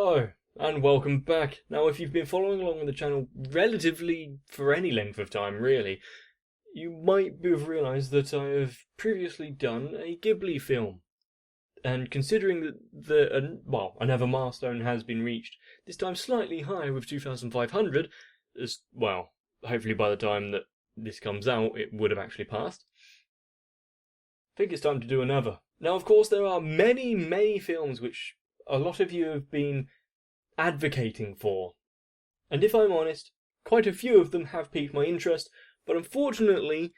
Hello, and welcome back. Now, if you've been following along on the channel relatively for any length of time, really, you might have realised that I have previously done a Ghibli film. And considering that another milestone has been reached, this time slightly higher with 2,500, as well, hopefully by the time that this comes out, it would have actually passed. I think it's time to do another. Now, of course, there are many films which a lot of you have been advocating for. And if I'm honest, quite a few of them have piqued my interest, but unfortunately,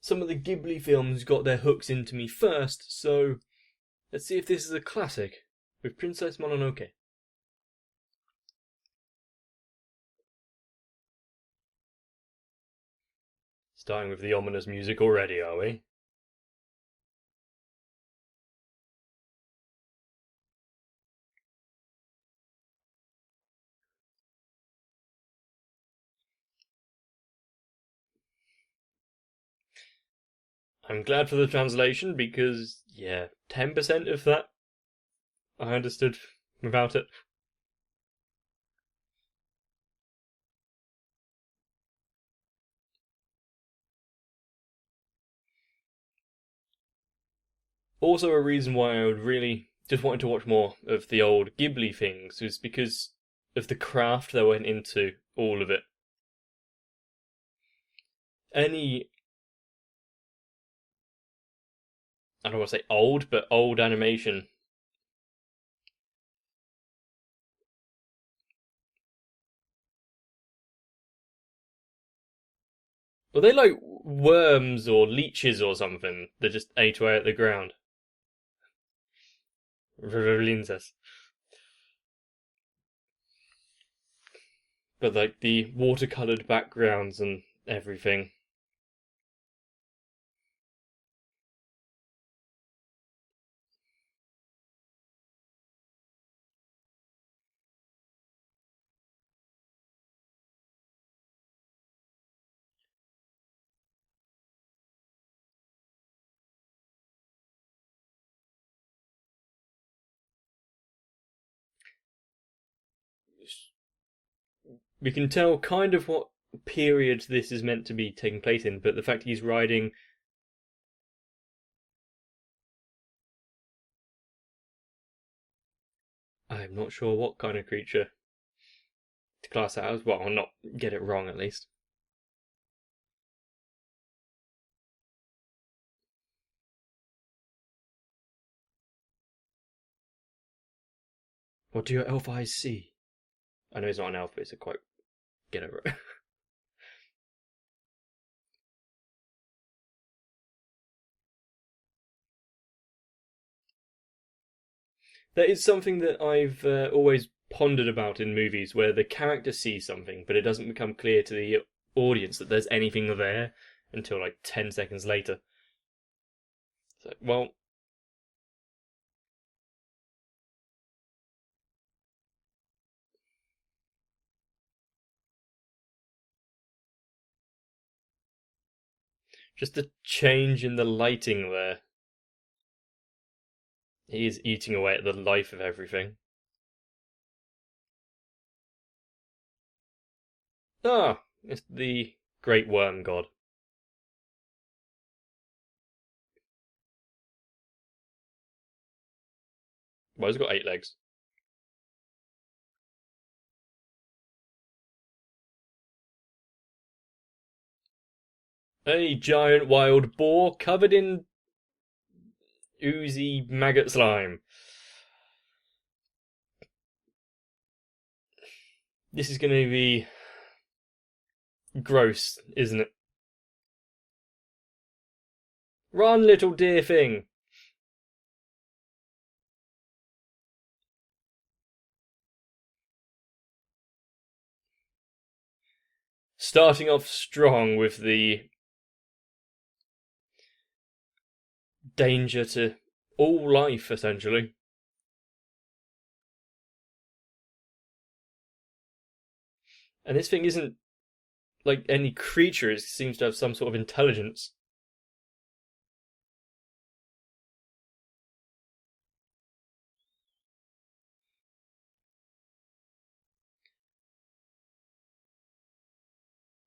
some of the Ghibli films got their hooks into me first, so let's see if this is a classic with Princess Mononoke. Starting with the ominous music already, are we? I'm glad for the translation because, yeah, 10% of that I understood without it. Also, a reason why I would really just wanted to watch more of the old Ghibli things was because of the craft that went into all of it. Any, I don't want to say old, but old animation. Were they like worms or leeches or something that just ate away at the ground? Linzas. But like the watercoloured backgrounds and everything. We can tell kind of what period this is meant to be taking place in, but the fact he's riding I'm not sure what kind of creature to class that as. Well, I'll not get it wrong at least. What do your elf eyes see? I know he's not an elf, but it's a quite get over it. That is something that I've always pondered about in movies, where the character sees something, but it doesn't become clear to the audience that there's anything there until like 10 seconds later. So, well, just the change in the lighting there. He is eating away at the life of everything. Ah, it's the Great Worm God. Well, he's got 8 legs. A giant wild boar covered in oozy maggot slime. This is going to be gross, isn't it? Run, little dear thing. Starting off strong with the danger to all life, essentially. And this thing isn't like any creature, it seems to have some sort of intelligence.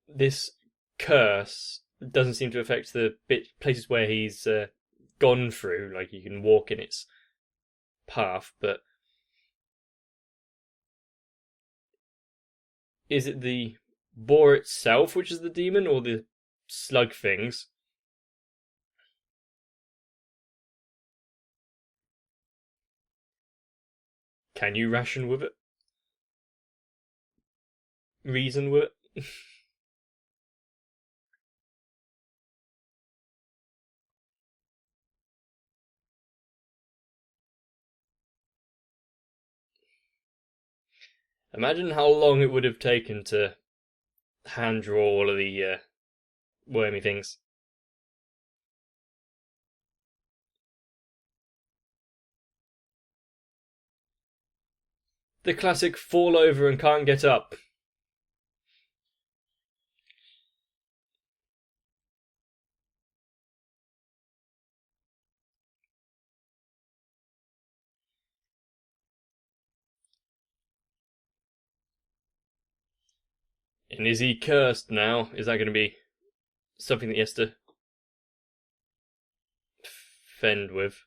this curse doesn't seem to affect the places where he's gone through. Like, you can walk in its path, but is it the boar itself which is the demon, or the slug things? Can you ration with it? Reason with it? Imagine how long it would have taken to hand draw all of the wormy things. The classic fall over and can't get up. And is he cursed now? Is that going to be something that he has to fend with?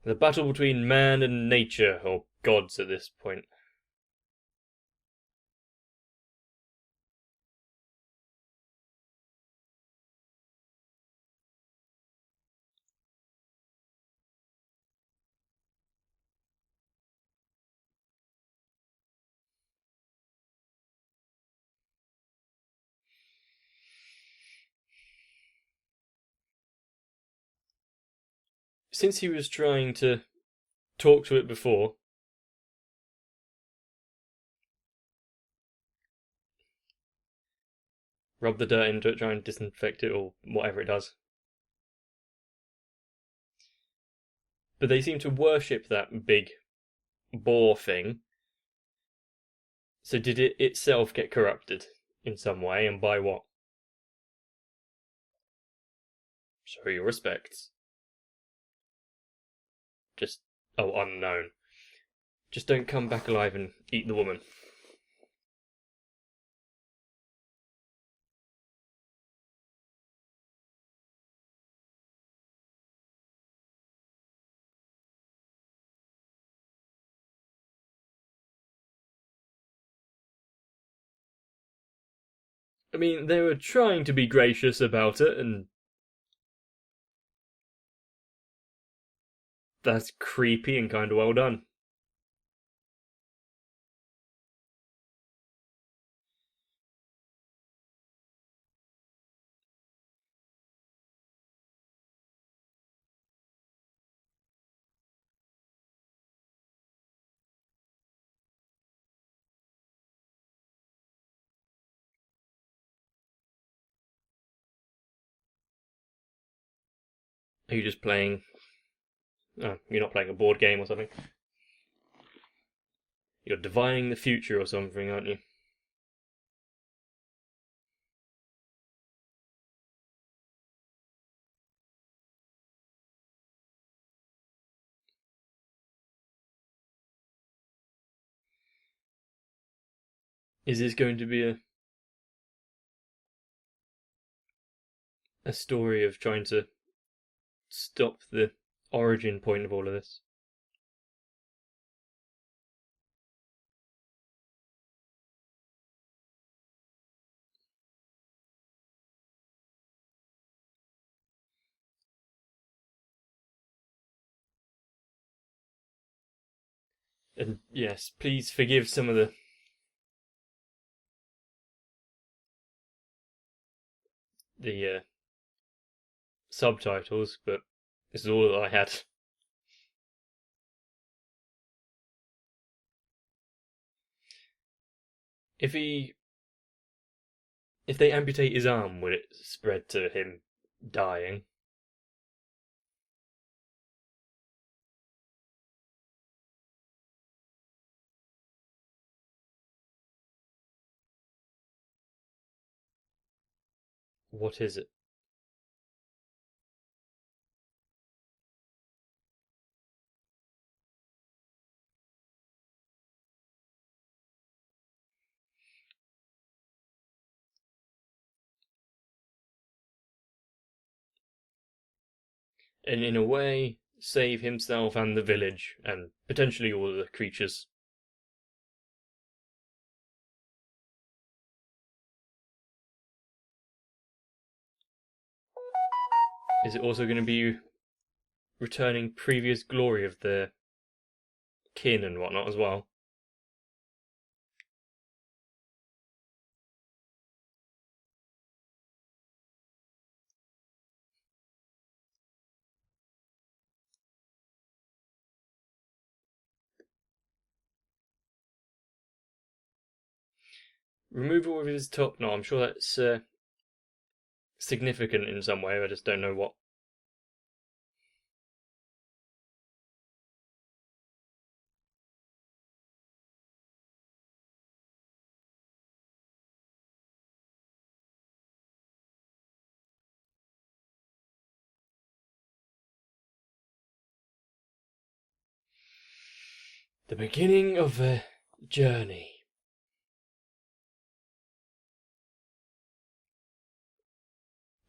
The battle between man and nature, or gods at this point. Since he was trying to talk to it before, rub the dirt into it, try and disinfect it, or whatever it does. But they seem to worship that big boar thing. So did it itself get corrupted in some way, and by what? Show your respects. Just, oh, unknown. Just don't come back alive and eat the woman. I mean, they were trying to be gracious about it, and that's creepy and kind of well done. Are you just playing? Oh, you're not playing a board game or something. You're divining the future or something, aren't you? Is this going to be a story of trying to stop the origin point of all of this? And yes, please forgive some of the subtitles, but this is all that I had. If he, if they amputate his arm, would it spread to him dying? What is it? and in a way save himself and the village, and potentially all of the creatures. Is it also going to be returning previous glory of the kin and whatnot as well? Removal of his top knot, I'm sure that's significant in some way, I just don't know what. The beginning of a journey.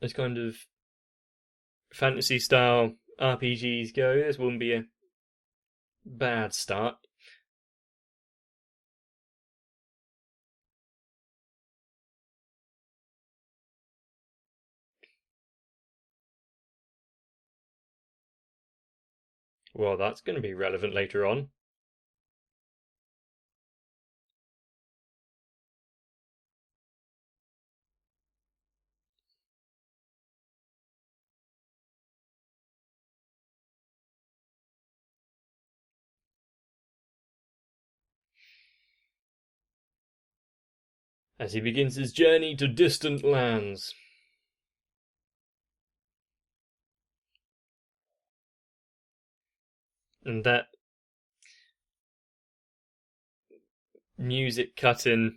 As kind of fantasy style RPGs go, this wouldn't be a bad start. Well, that's going to be relevant later on. As he begins his journey to distant lands. And that music cut in.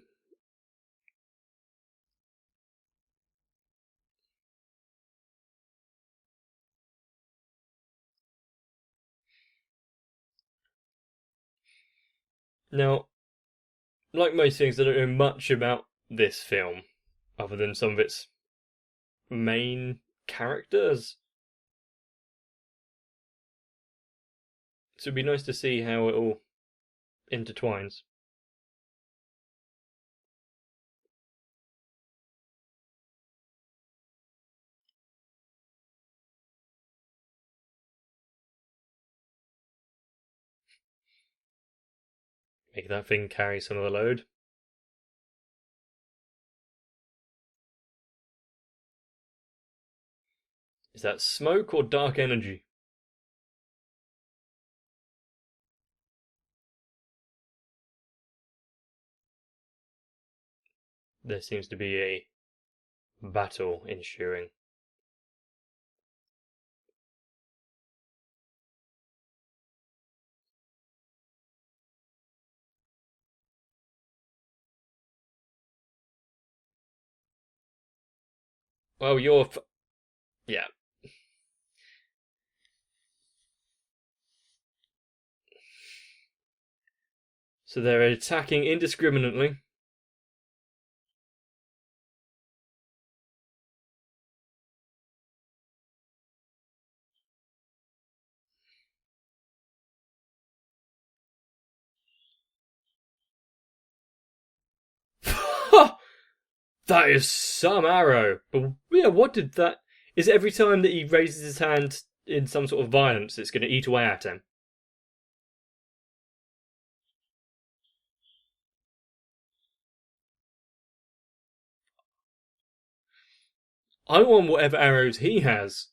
Now, like most things, I don't know much about this film, other than some of its main characters. So it'd be nice to see how it all intertwines. Make that thing carry some of the load. Is that smoke or dark energy? There seems to be a battle ensuing. Well, yeah. So they're attacking indiscriminately. That is some arrow. But yeah, what did that? Is it every time that he raises his hand in some sort of violence, it's going to eat away at him? I want whatever arrows he has.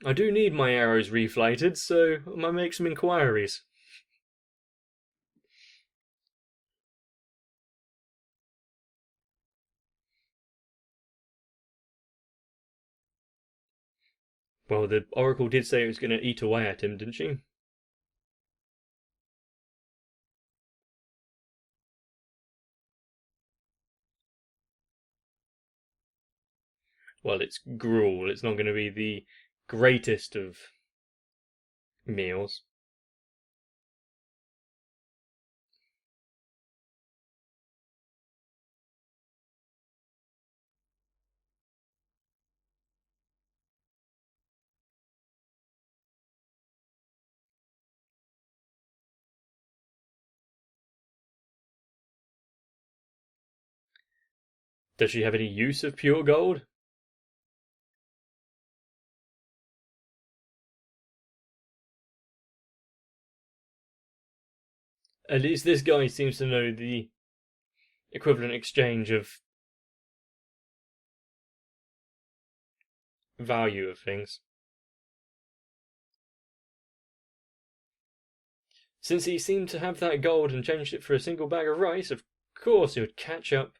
I do need my arrows reflighted, so I might make some inquiries. Well, the Oracle did say it was going to eat away at him, didn't she? Well, it's gruel. It's not going to be the greatest of meals. Does she have any use of pure gold? At least this guy seems to know the equivalent exchange of value of things. Since he seemed to have that gold and changed it for a single bag of rice, of course he would catch up.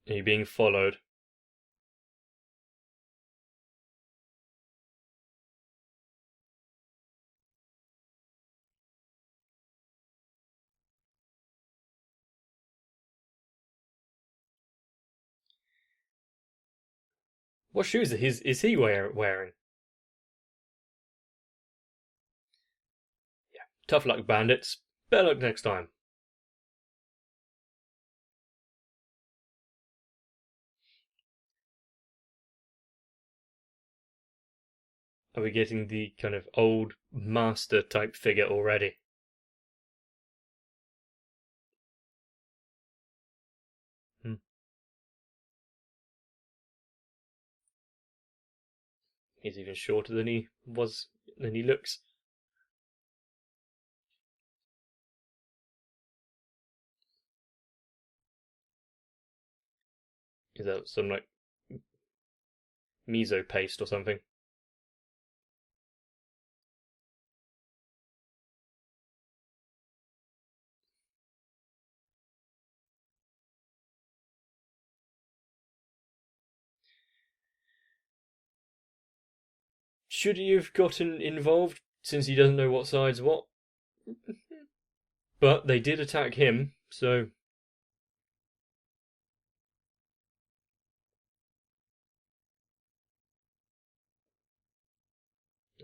Are you being followed? What shoes is he wearing? Yeah. Tough luck, bandits. Better luck next time. Are we getting the kind of old master type figure already? He's even shorter than he looks. Is that some like miso paste or something? Should he have gotten involved since he doesn't know what side's what? But they did attack him, so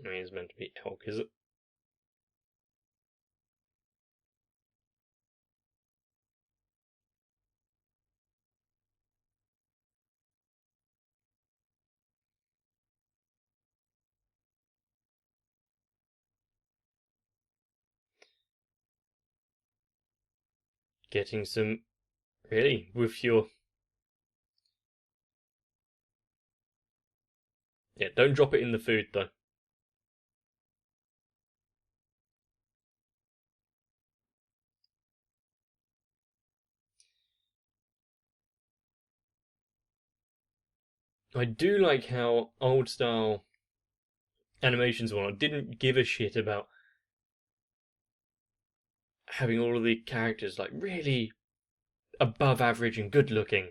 I mean, it's meant to be elk, is it? Getting some really with your yeah. Don't drop it in the food though. I do like how old style animations were. I didn't give a shit about having all of the characters like really above average and good looking.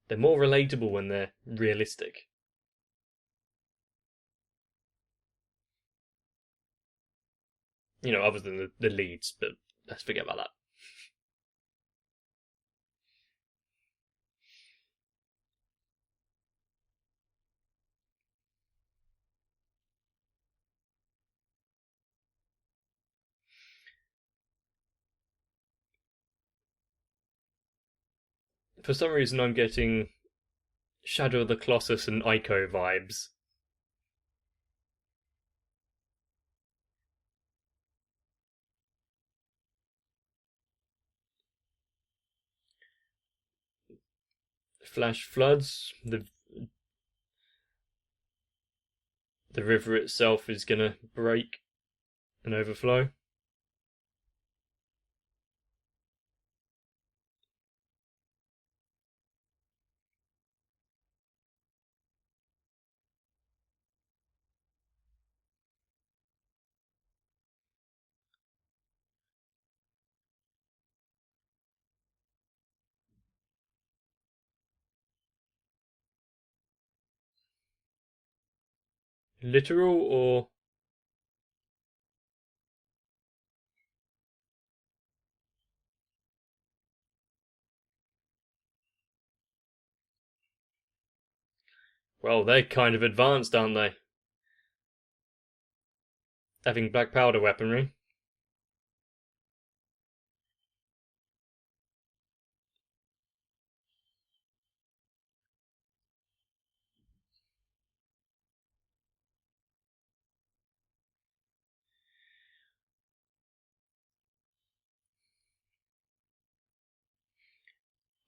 They're more relatable when they're realistic. You know, other than the leads, but let's forget about that. For some reason, I'm getting Shadow of the Colossus and Ico vibes. Flash floods. The river itself is gonna break and overflow. Literal or well, they're kind of advanced, aren't they? Having black powder weaponry.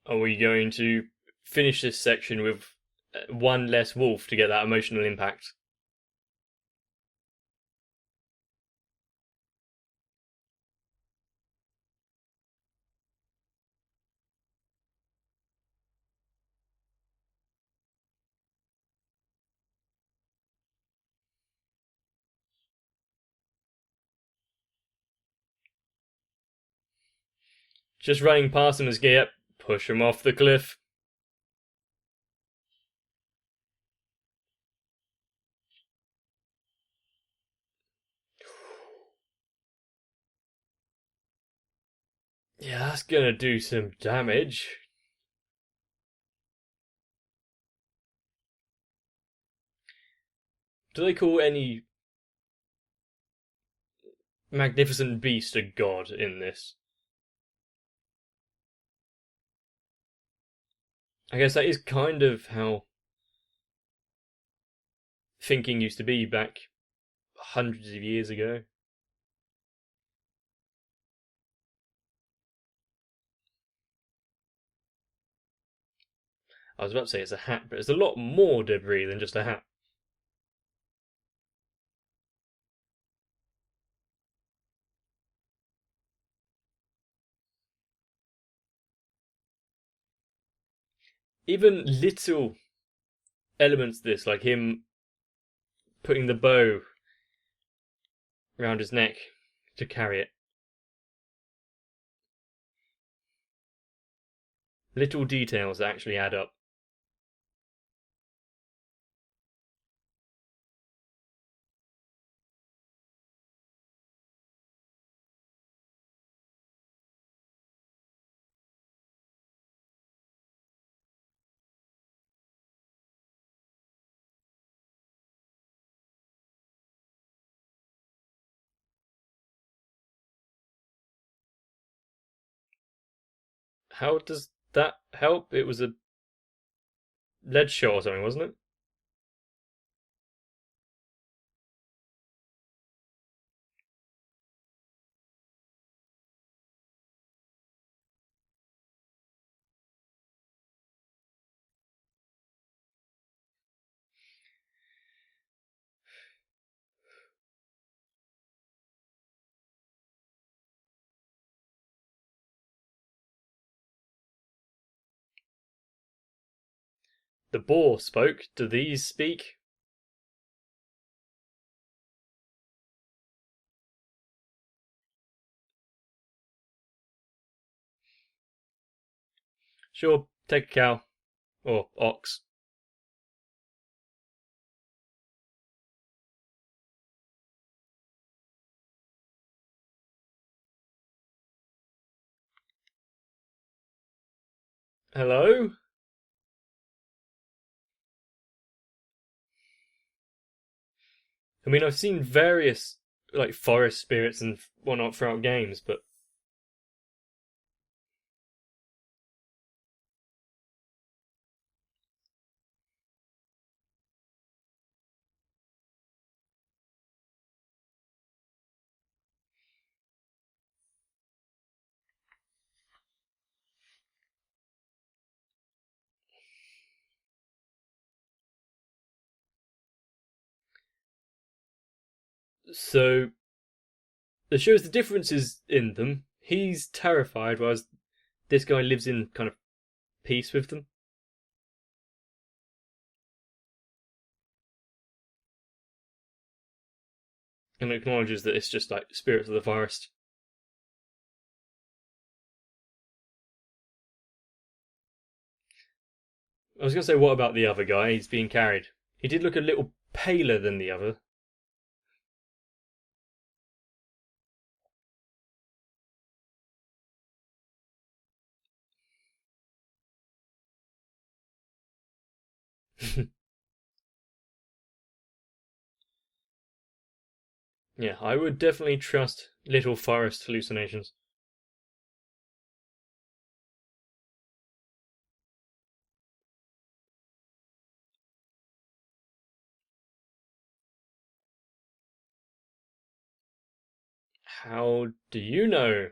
Are we going to finish this section with one less wolf to get that emotional impact? Just running past him as yep, push him off the cliff. Yeah, that's gonna do some damage. Do they call any magnificent beast a god in this? I guess that is kind of how thinking used to be back hundreds of years ago. I was about to say it's a hat, but it's a lot more debris than just a hat. Even little elements of this, like him putting the bow around his neck to carry it. Little details that actually add up. How does that help? It was a lead shot or something, wasn't it? The boar spoke. Do these speak? Sure, take a cow. Or ox. Hello? I mean, I've seen various, like, forest spirits and whatnot throughout games, but. So, it shows the differences in them. He's terrified, whereas this guy lives in kind of peace with them. And acknowledges that it's just like spirits of the forest. I was going to say, what about the other guy? He's being carried. He did look a little paler than the other. Yeah, I would definitely trust little forest hallucinations. How do you know?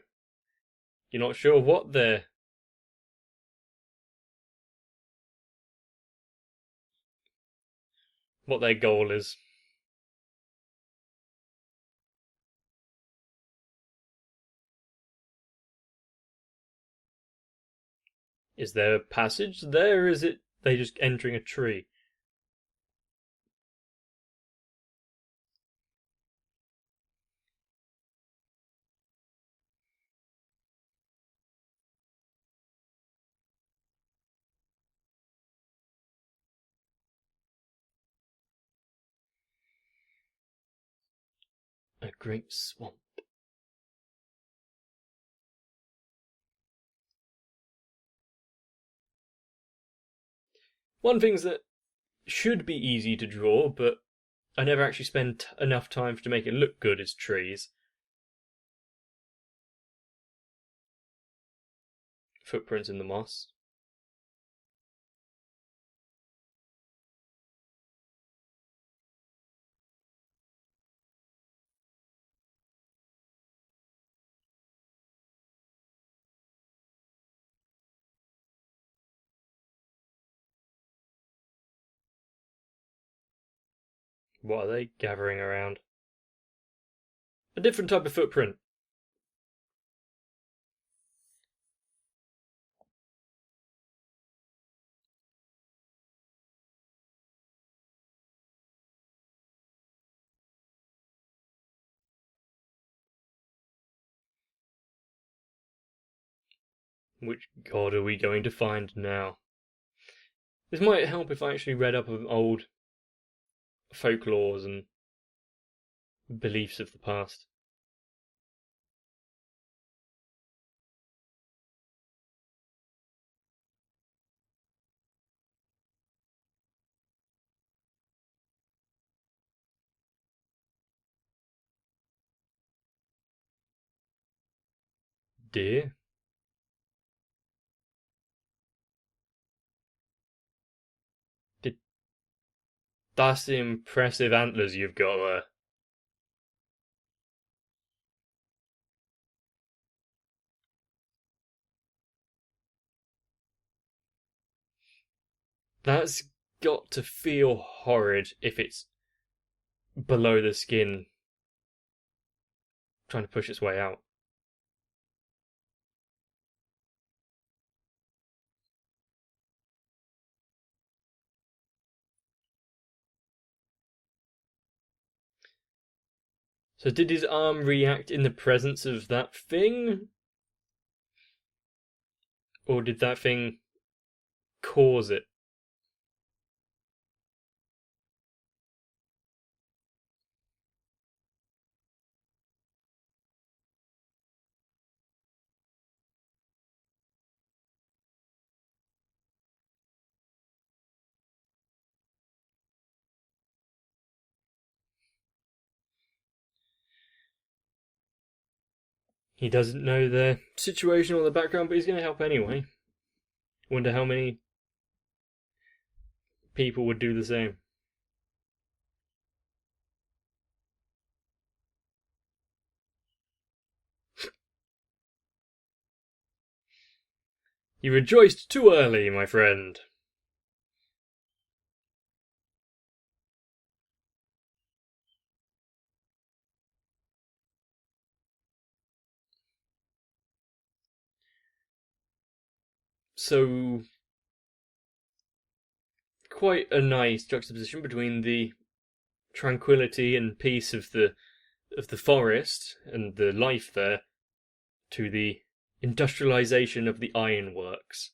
You're not sure what they're. what their goal is. Is there a passage there, or is it they just entering a tree? A great swamp. One thing that should be easy to draw, but I never actually spend enough time to make it look good, is trees. Footprints in the moss. What are they gathering around? A different type of footprint. Which god are we going to find now? This might help if I actually read up on old folklores and beliefs of the past. Deer? Did That's the impressive antlers you've got there. That's got to feel horrid if it's below the skin, trying to push its way out. So did his arm react in the presence of that thing? Or did that thing cause it? He doesn't know the situation or the background, but he's going to help anyway. Wonder how many people would do the same. You rejoiced too early, my friend. So, quite a nice juxtaposition between the tranquility and peace of the forest and the life there to the industrialization of the ironworks.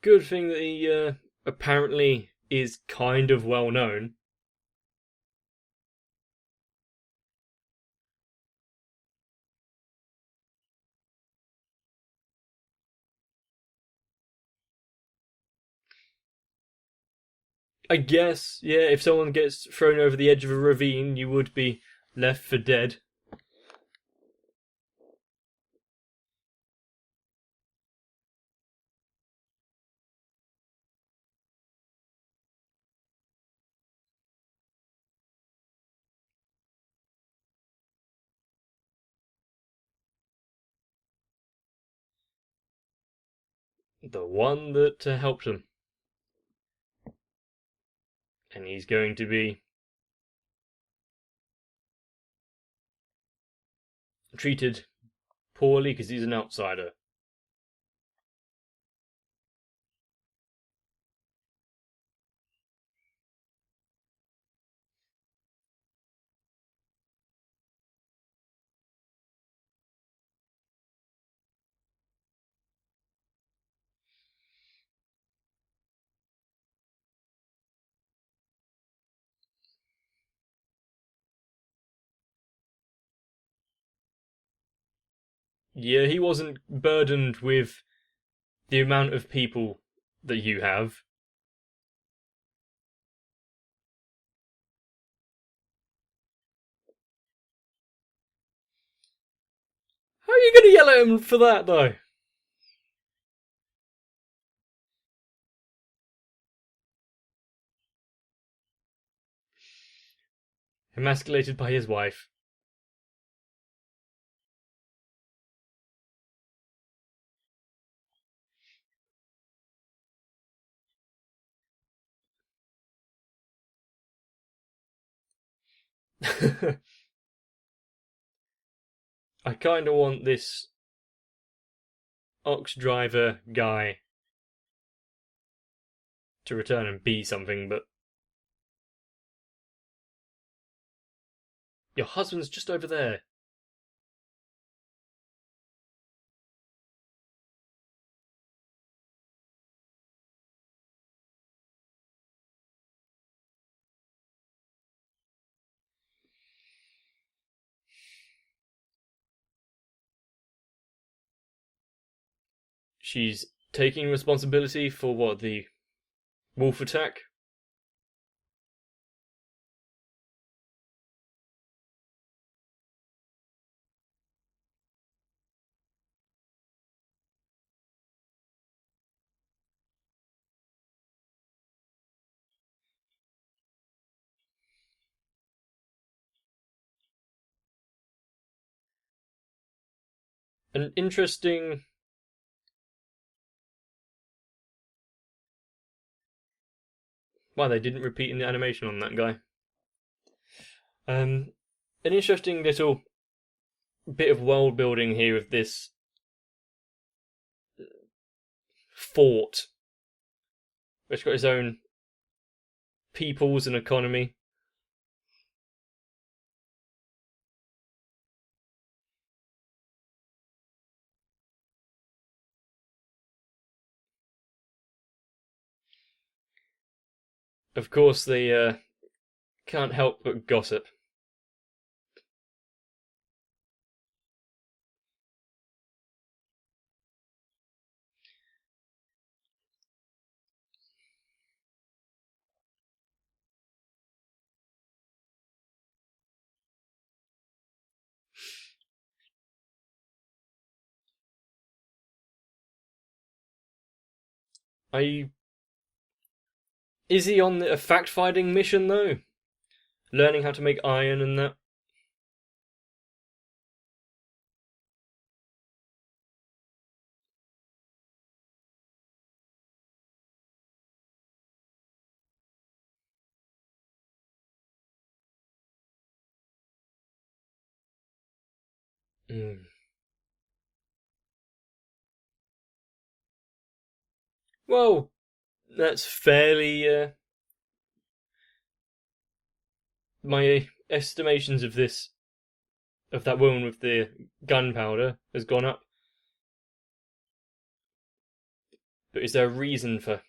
Good thing that he apparently is kind of well known. I guess, yeah, if someone gets thrown over the edge of a ravine, you would be left for dead. The one that helped him. And he's going to be treated poorly because he's an outsider. Yeah, he wasn't burdened with the amount of people that you have. How are you going to yell at him for that, though? Emasculated by his wife. I kind of want this ox driver guy to return and be something, but your husband's just over there. She's taking responsibility for what, the wolf attack? An interesting. Why they didn't repeat in the animation on that guy. An interesting little bit of world building here of this fort, which got its own peoples and economy. Of course, they can't help but gossip. I Is he on a fact-finding mission though? Learning how to make iron and that? Mm. Well, that's fairly. My estimations of that woman with the gunpowder has gone up. But is there a reason for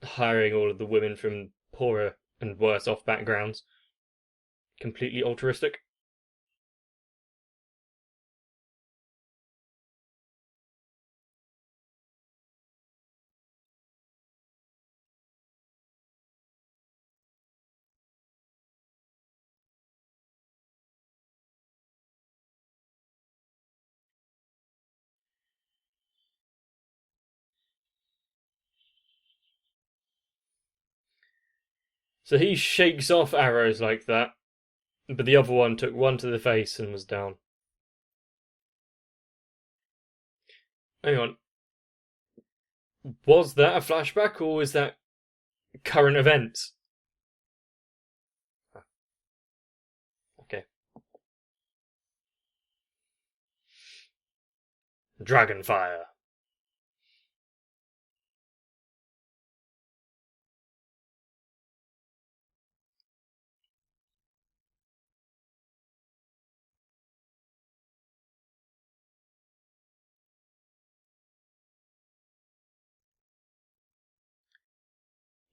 hiring all of the women from poorer and worse off backgrounds? Completely altruistic? So he shakes off arrows like that, but the other one took one to the face and was down. Hang on. Was that a flashback or was that current events? Okay. Dragonfire.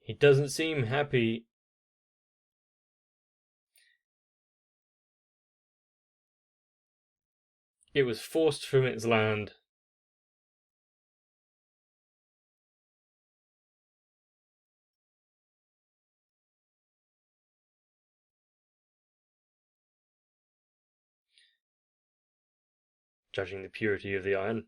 He doesn't seem happy. It was forced from its land. Judging the purity of the iron.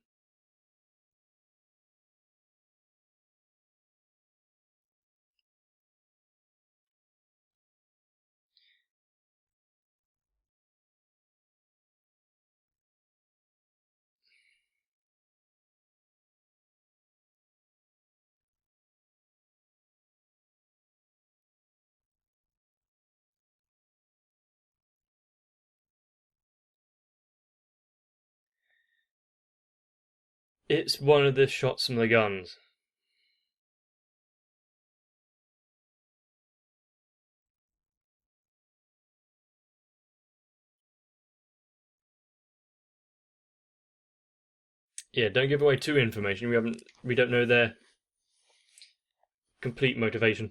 It's one of the shots from the guns. Yeah, don't give away too information. We don't know their complete motivation.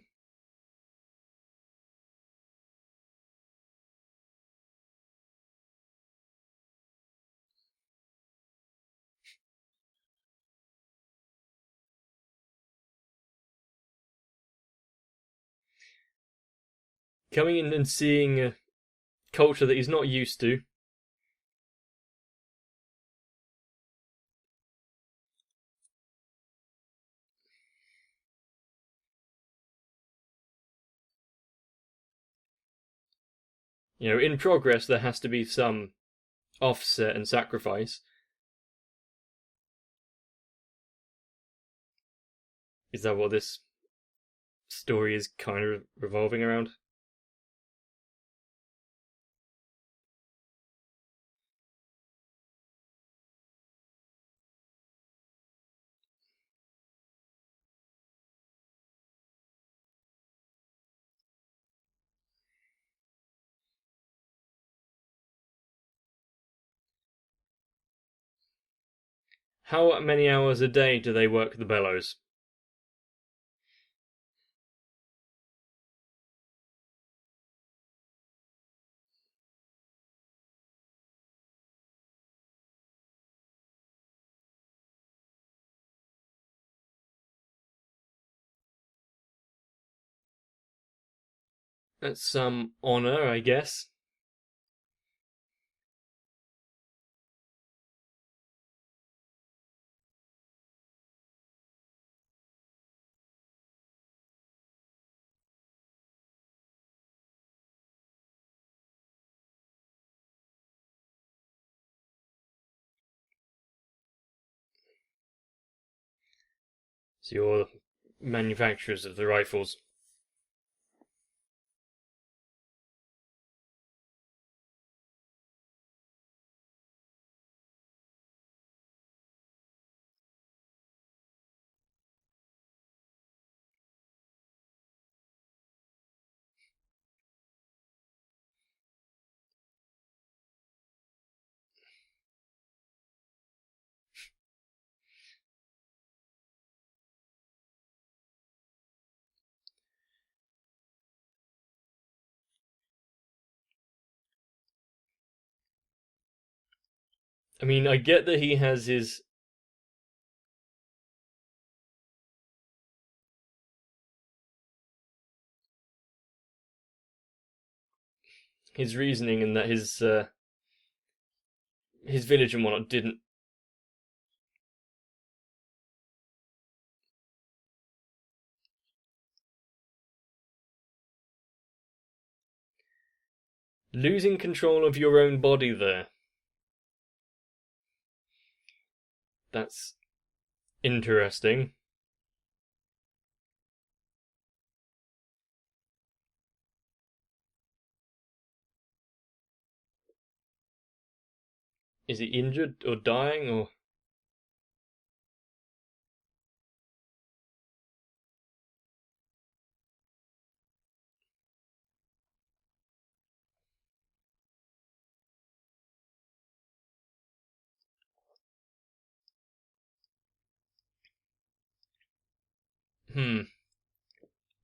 Coming in and seeing a culture that he's not used to. You know, in progress, there has to be some offset and sacrifice. Is that what this story is kind of revolving around? How many hours a day do they work the bellows? That's some honor, I guess. So you're manufacturers of the rifles. I mean, I get that he has his reasoning and that his village and whatnot didn't. Losing control of your own body there. That's interesting. Is he injured or dying or?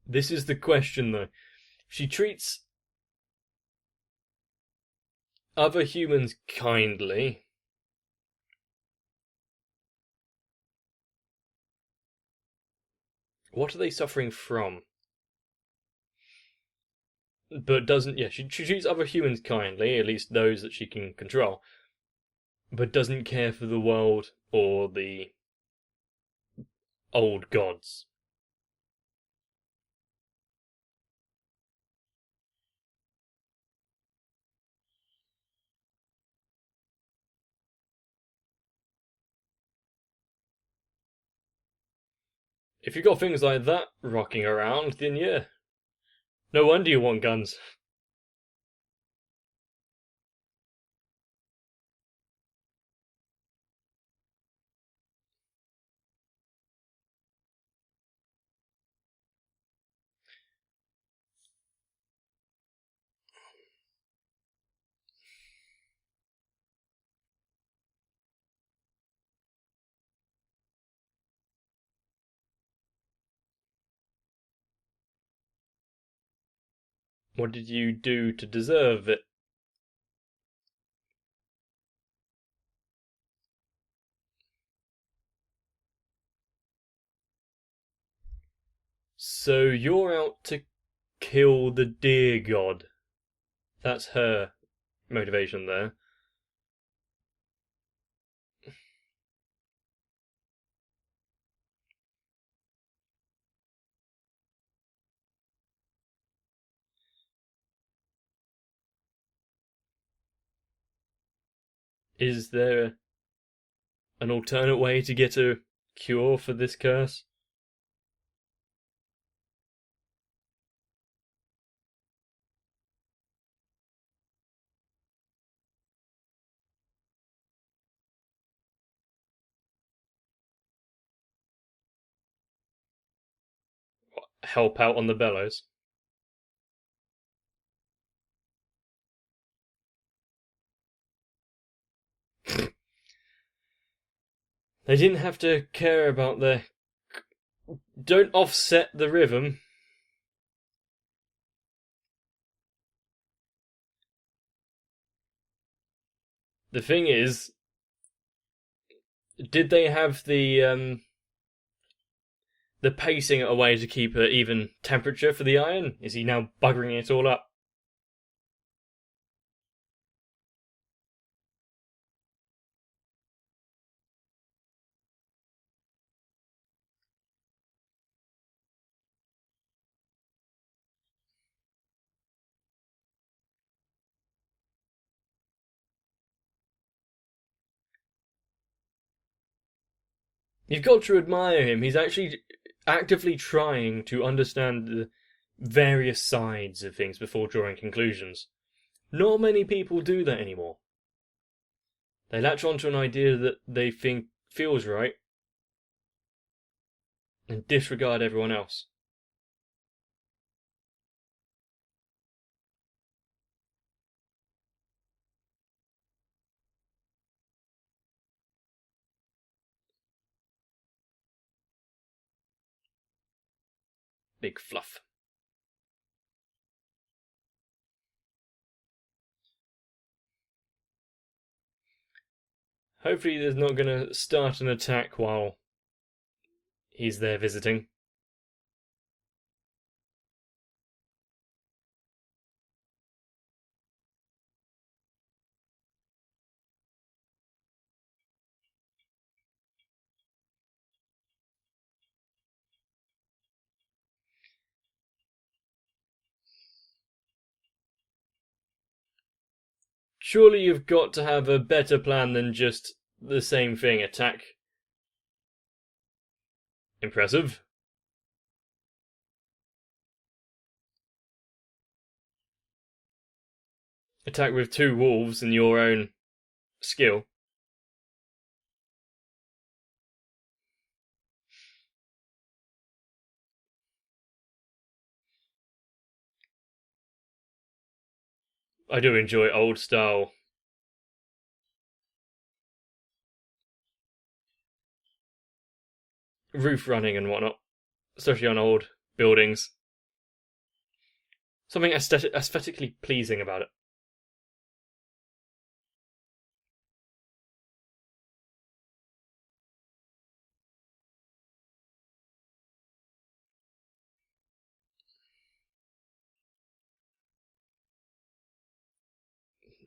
This is the question though. She treats other humans kindly. What are they suffering from? But doesn't, yeah, she treats other humans kindly, at least those that she can control, but doesn't care for the world or the old gods. If you've got things like that rocking around, then yeah, no wonder you want guns. What did you do to deserve it? So you're out to kill the deer god. That's her motivation there. Is there an alternate way to get a cure for this curse? Help out on the bellows? They didn't have to care about their. Don't offset the rhythm. The thing is, did they have the pacing a way to keep an even temperature for the iron? Is he now buggering it all up? You've got to admire him. He's actually actively trying to understand the various sides of things before drawing conclusions. Not many people do that anymore. They latch onto an idea that they think feels right and disregard everyone else. Big fluff. Hopefully, there's not going to start an attack while he's there visiting. Surely you've got to have a better plan than just the same thing. Attack. Impressive. Attack with 2 wolves and your own skill. I do enjoy old style roof running and whatnot, especially on old buildings. Something aesthetically pleasing about it.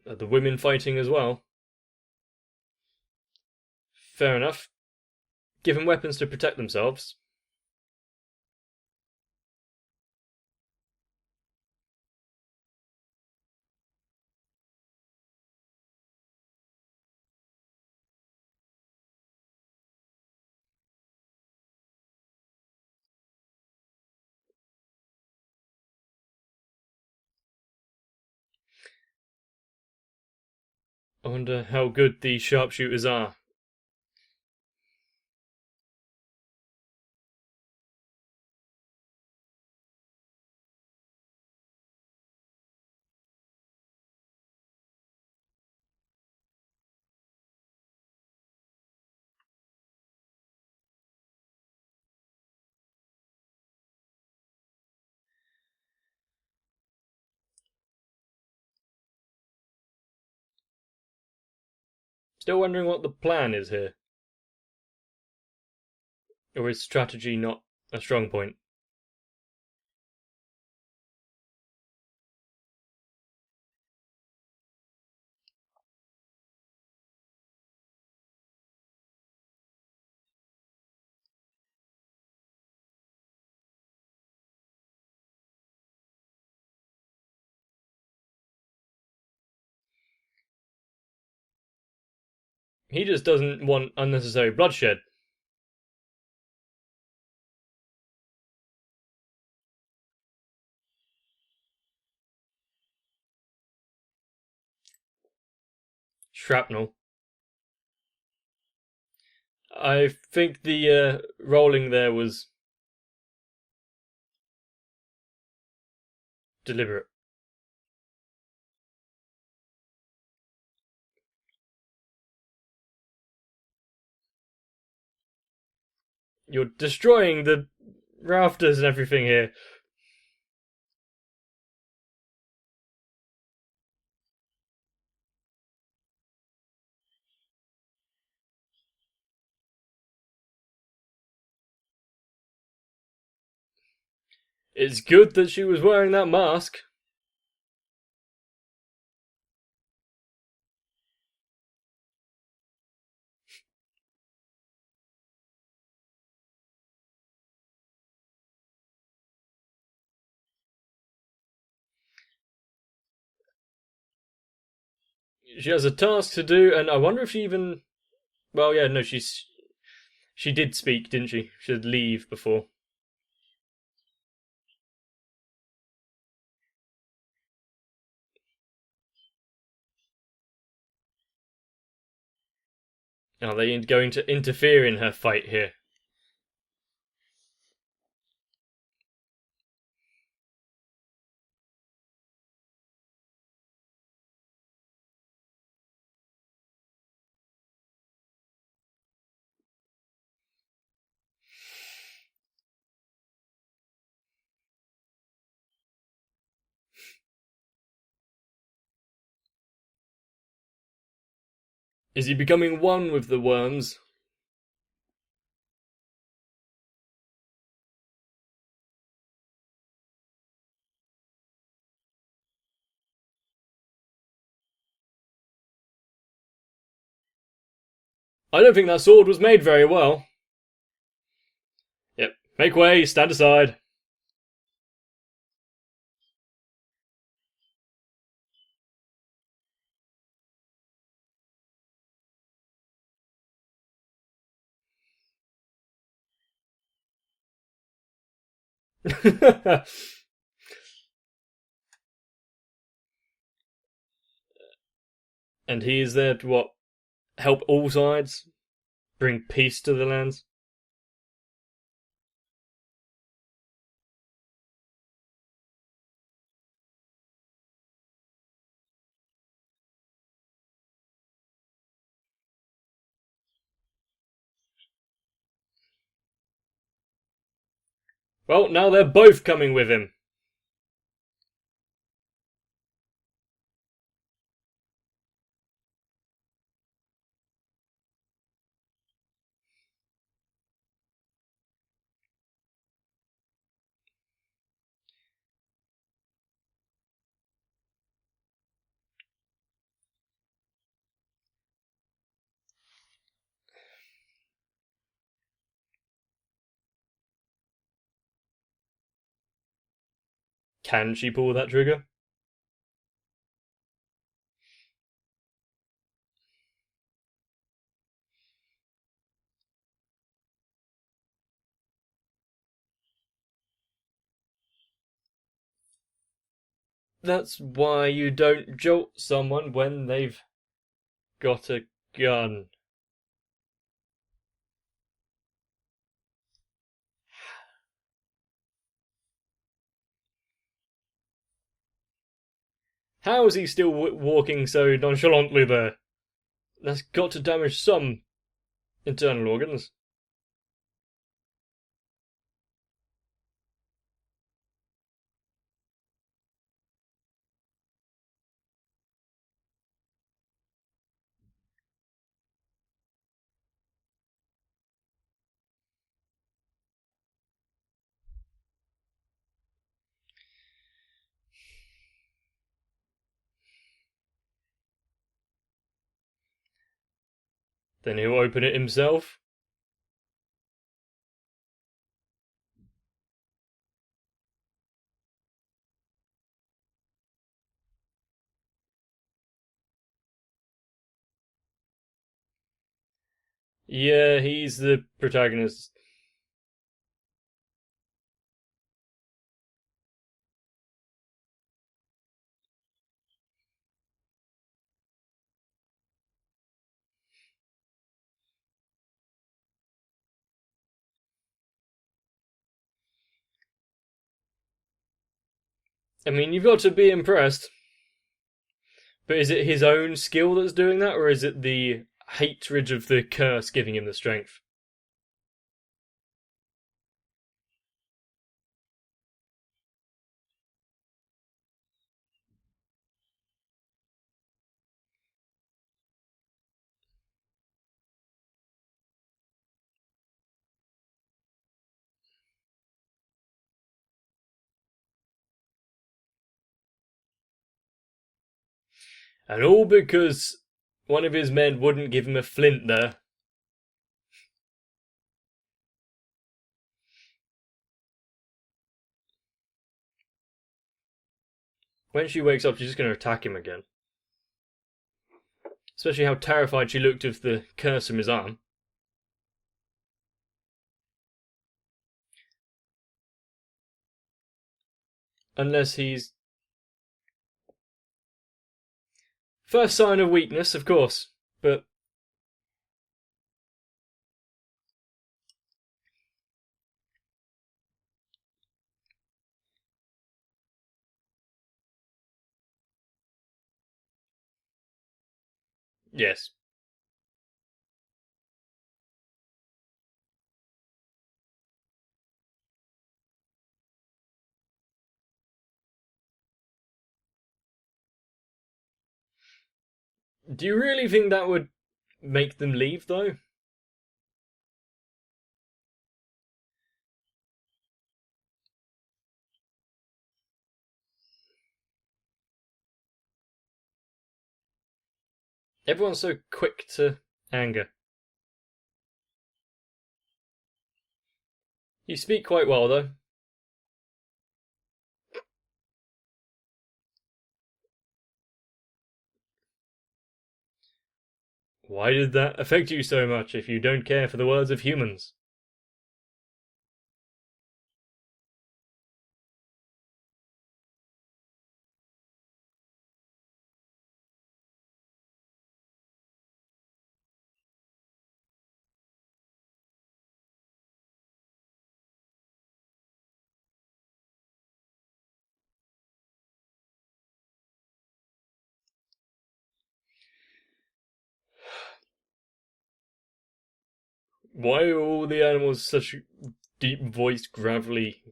The women fighting as well. Fair enough. Give them weapons to protect themselves. I wonder how good the sharpshooters are. Still wondering what the plan is here. Or is strategy not a strong point? He just doesn't want unnecessary bloodshed. Shrapnel. I think the rolling there was deliberate. You're destroying the rafters and everything here. It's good that she was wearing that mask. She has a task to do, and I wonder if she even. Well, yeah, no, she did speak, didn't she? She said leave before. Are they going to interfere in her fight here? Is he becoming one with the worms? I don't think that sword was made very well. Yep. Make way, stand aside. And he is there to what? Help all sides? Bring peace to the lands? Well, now they're both coming with him. Can she pull that trigger? That's why you don't jolt someone when they've got a gun. How is he still walking so nonchalantly there? That's got to damage some internal organs. Then he'll open it himself. Yeah, he's the protagonist. I mean, you've got to be impressed. But is it his own skill that's doing that, or is it the hatred of the curse giving him the strength? And all because one of his men wouldn't give him a flint there. When she wakes up, she's just going to attack him again. Especially how terrified she looked of the curse from his arm. Unless he's... First sign of weakness, of course. But... yes. Do you really think that would make them leave, though? Everyone's so quick to anger. You speak quite well, though. Why did that affect you so much if you don't care for the words of humans? Why are all the animals such deep-voiced, gravelly?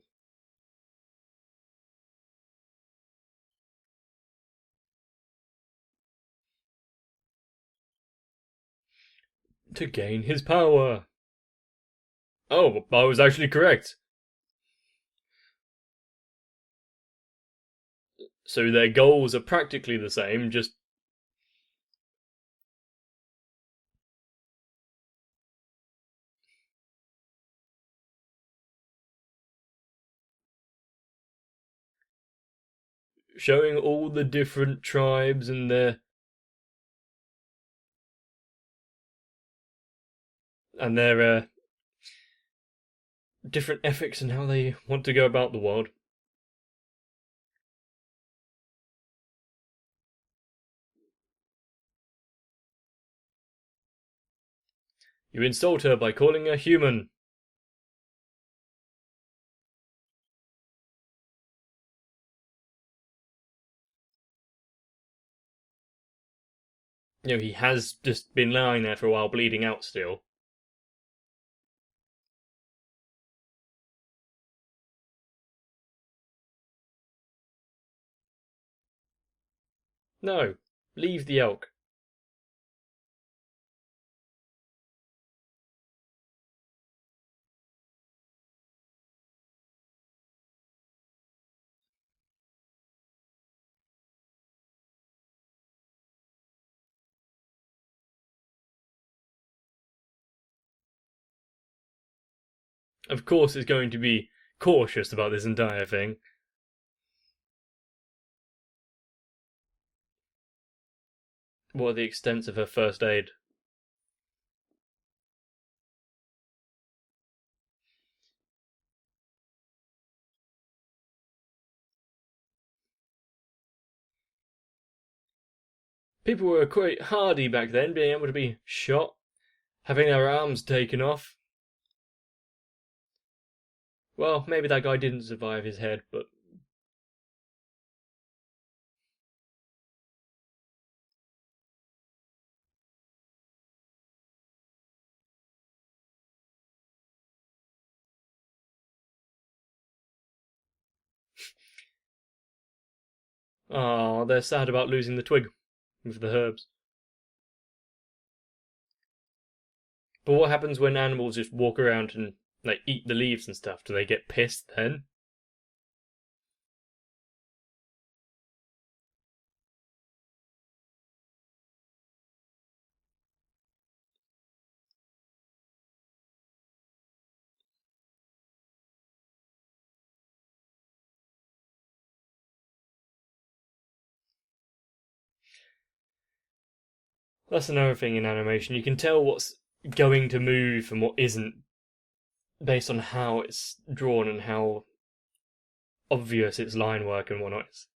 To gain his power. Oh, I was actually correct. So their goals are practically the same, just showing all the different tribes and their different ethics and how they want to go about the world. You insult her by calling her human. You know, he has just been lying there for a while, bleeding out still. No, leave the elk. Of course, is going to be cautious about this entire thing. What are the extents of her first aid? People were quite hardy back then, being able to be shot, having their arms taken off. Well, maybe that guy didn't survive his head, but oh, they're sad about losing the twig with the herbs. But what happens when animals just walk around and like eat the leaves and stuff? Do they get pissed then? That's another thing in animation. You can tell what's going to move and what isn't based on how it's drawn and how obvious its line work and whatnot is.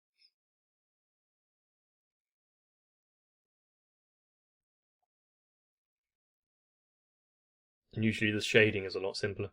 And usually the shading is a lot simpler.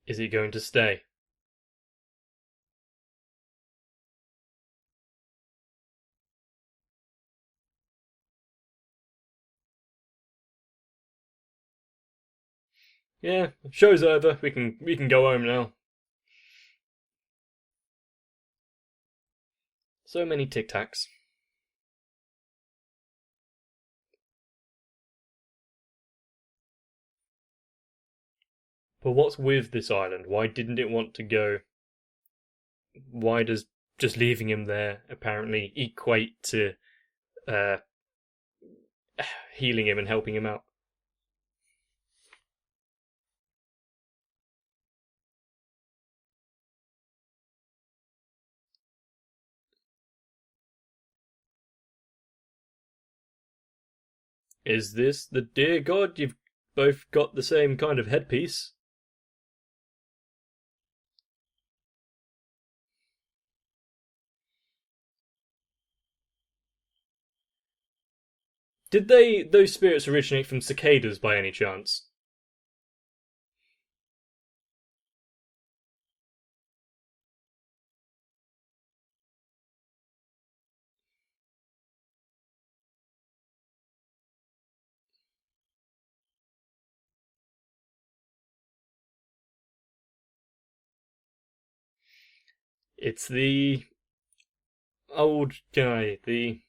Is it going to stay? Yeah, show's over. We can go home now. So many tic tacs. But what's with this island? Why didn't it want to go? Why does just leaving him there apparently equate to uh, healing him and helping him out? Is this the dear God? You've both got the same kind of headpiece. Did those spirits originate from cicadas by any chance? It's the old guy, the.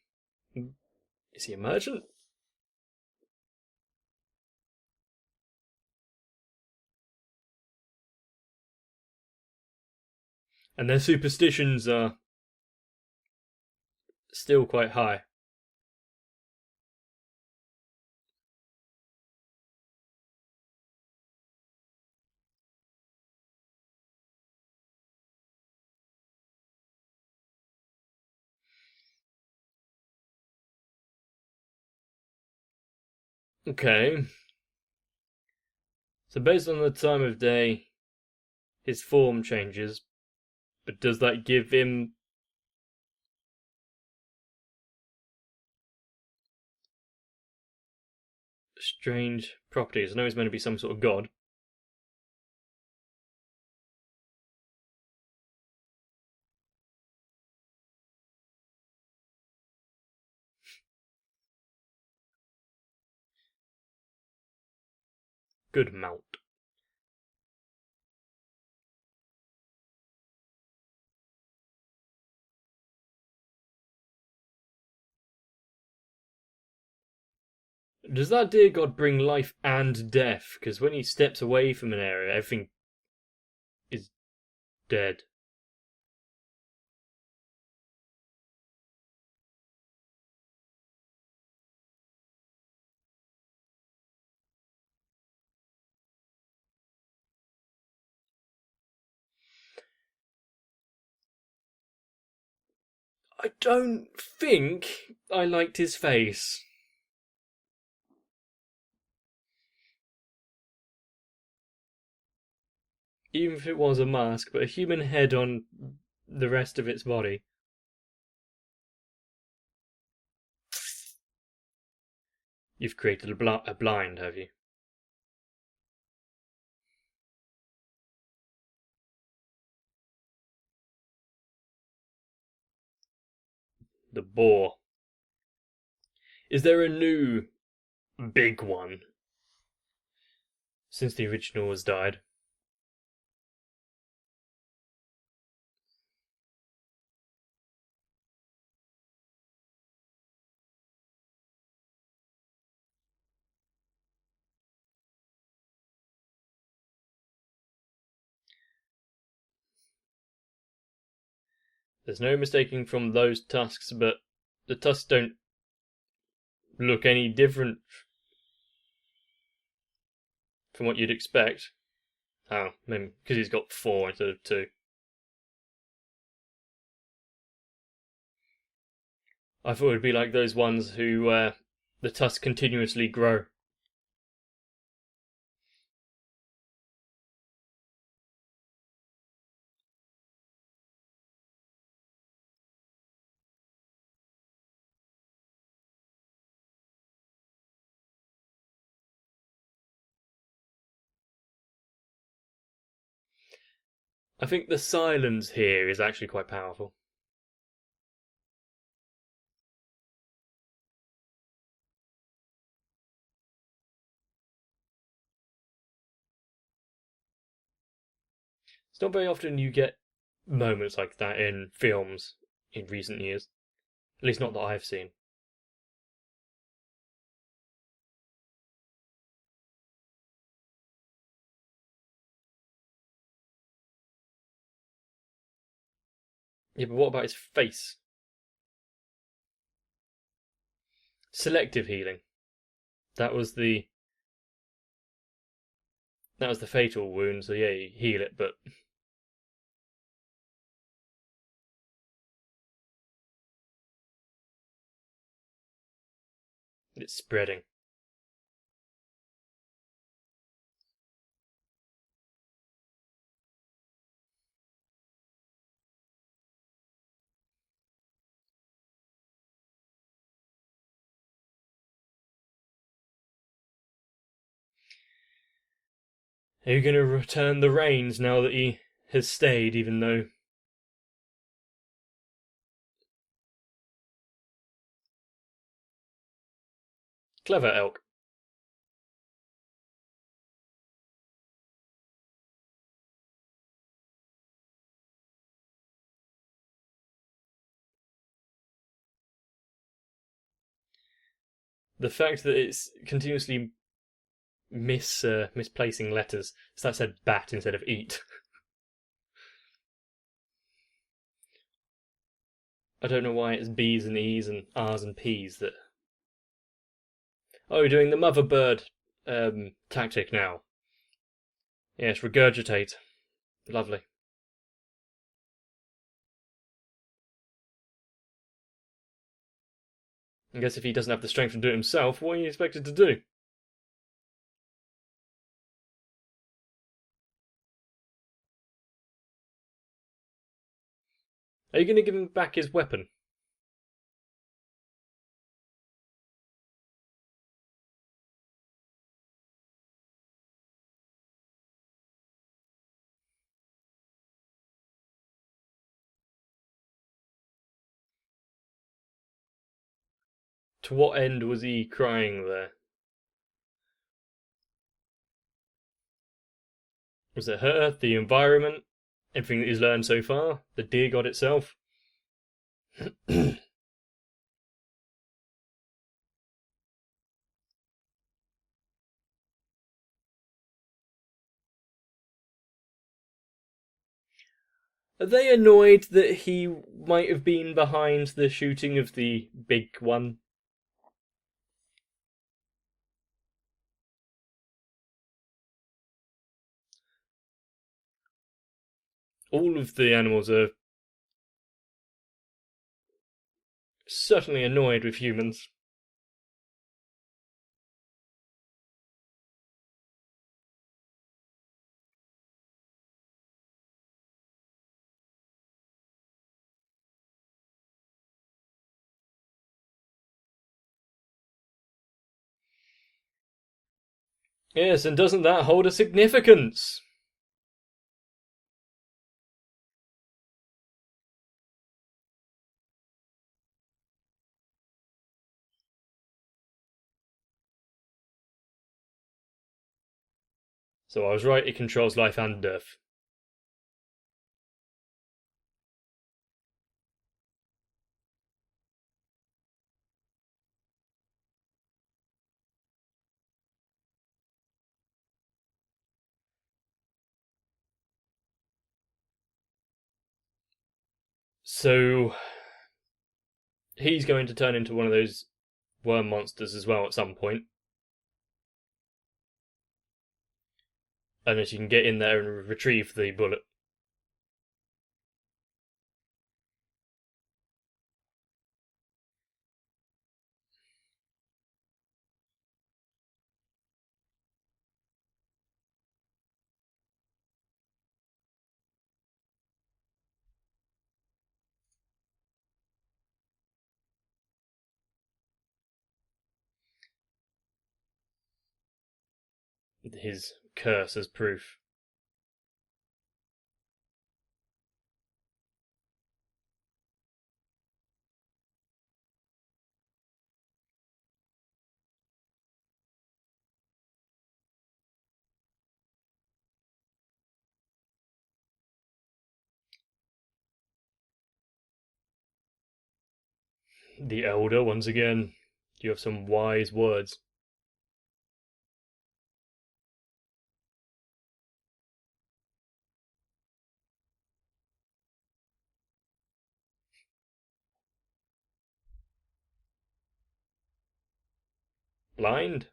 Is he a merchant? And their superstitions are still quite high. Okay. So, based on the time of day, his form changes, but does that give him strange properties? I know he's meant to be some sort of god. Good mount. Does that dear god bring life and death? Because when he steps away from an area, everything is dead. I don't think I liked his face. Even if it was a mask, but a human head on the rest of its body. You've created a blind, have you? The boar. Is there a new big one since the original has died? There's no mistaking from those tusks, but the tusks don't look any different from what you'd expect. Oh, maybe because he's got 4 instead of 2. I thought it would be like those ones who the tusks continuously grow. I think the silence here is actually quite powerful. It's not very often you get moments like that in films in recent years. At least not that I've seen. Yeah, but what about his face? Selective healing. That was the fatal wound, so yeah, you heal it, but it's spreading. Are you going to return the reins now that he has stayed, even though... Clever elk. The fact that it's continuously misplacing letters. So that said bat instead of eat. I don't know why it's B's and E's and R's and P's that... Oh, you're doing the mother bird tactic now. Yes, regurgitate. Lovely. I guess if he doesn't have the strength to do it himself, what are you expected to do? Are you going to give him back his weapon? To what end was he crying there? Was it her, the environment, everything that he's learned so far, the deer god itself? Are they annoyed that he might have been behind the shooting of the big one? All of the animals are certainly annoyed with humans. Yes, and doesn't that hold a significance? So I was right, it controls life and death. So he's going to turn into one of those worm monsters as well at some point. Unless you can get in there and retrieve the bullet. His curse as proof. The elder, once again. You have some wise words. Blind?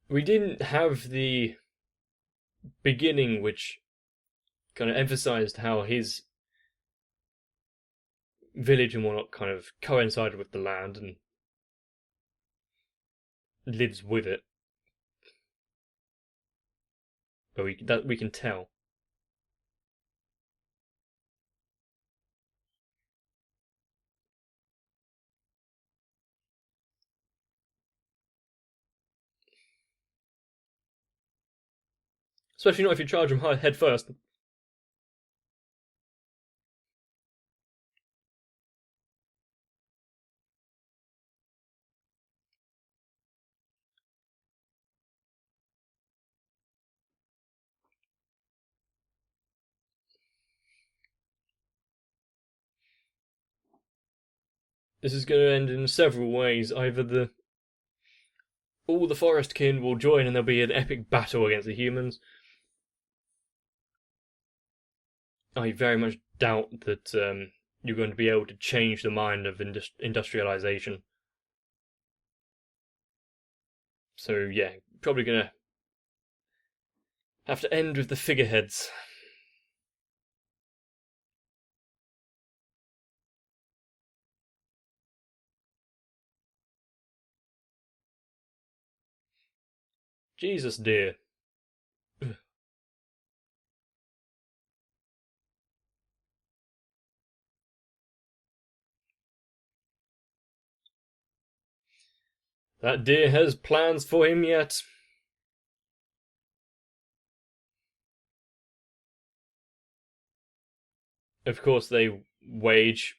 We didn't have the beginning which kind of emphasized how his village and whatnot kind of coincided with the land, and lives with it. But we can tell. Especially not if you charge them head first. This is going to end in several ways. Either all the forest kin will join and there'll be an epic battle against the humans. I very much doubt that you're going to be able to change the mind of industrialization. So yeah, probably going to have to end with the figureheads. Jesus dear. That deer has plans for him yet. Of course, they wage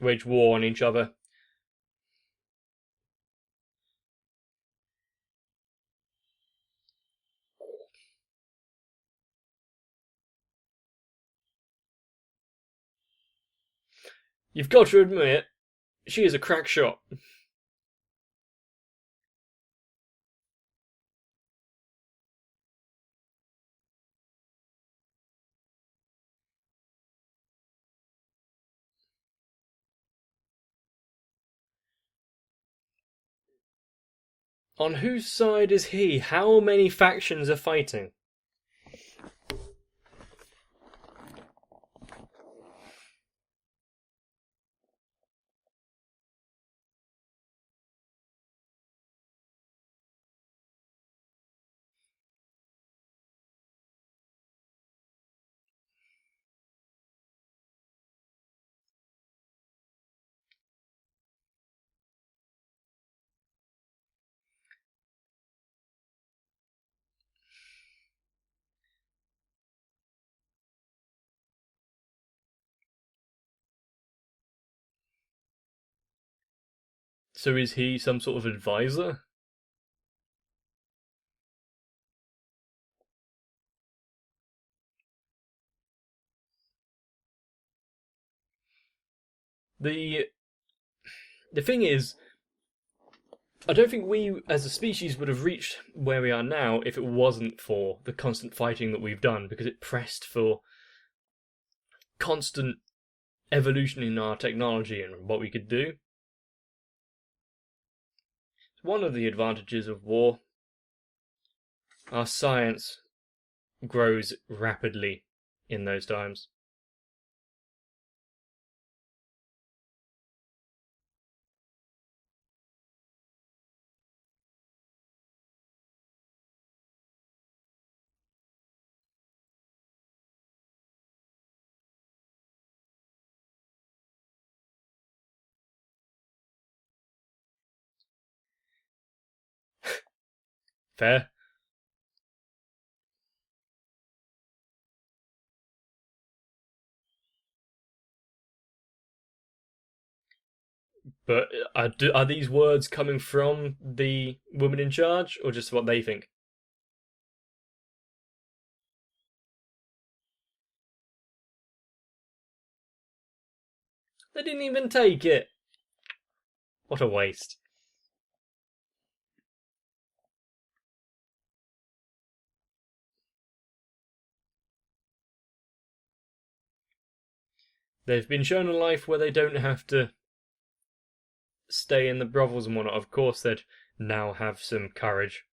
war on each other. You've got to admit, she is a crack shot. On whose side is he? How many factions are fighting? So is he some sort of advisor? The thing is, I don't think we as a species would have reached where we are now if it wasn't for the constant fighting that we've done, because it pressed for constant evolution in our technology and what we could do. One of the advantages of war, our science grows rapidly in those times. Fair. But are these words coming from the woman in charge, or just what they think? They didn't even take it. What a waste. They've been shown a life where they don't have to stay in the brothels and whatnot. Of course, they'd now have some courage.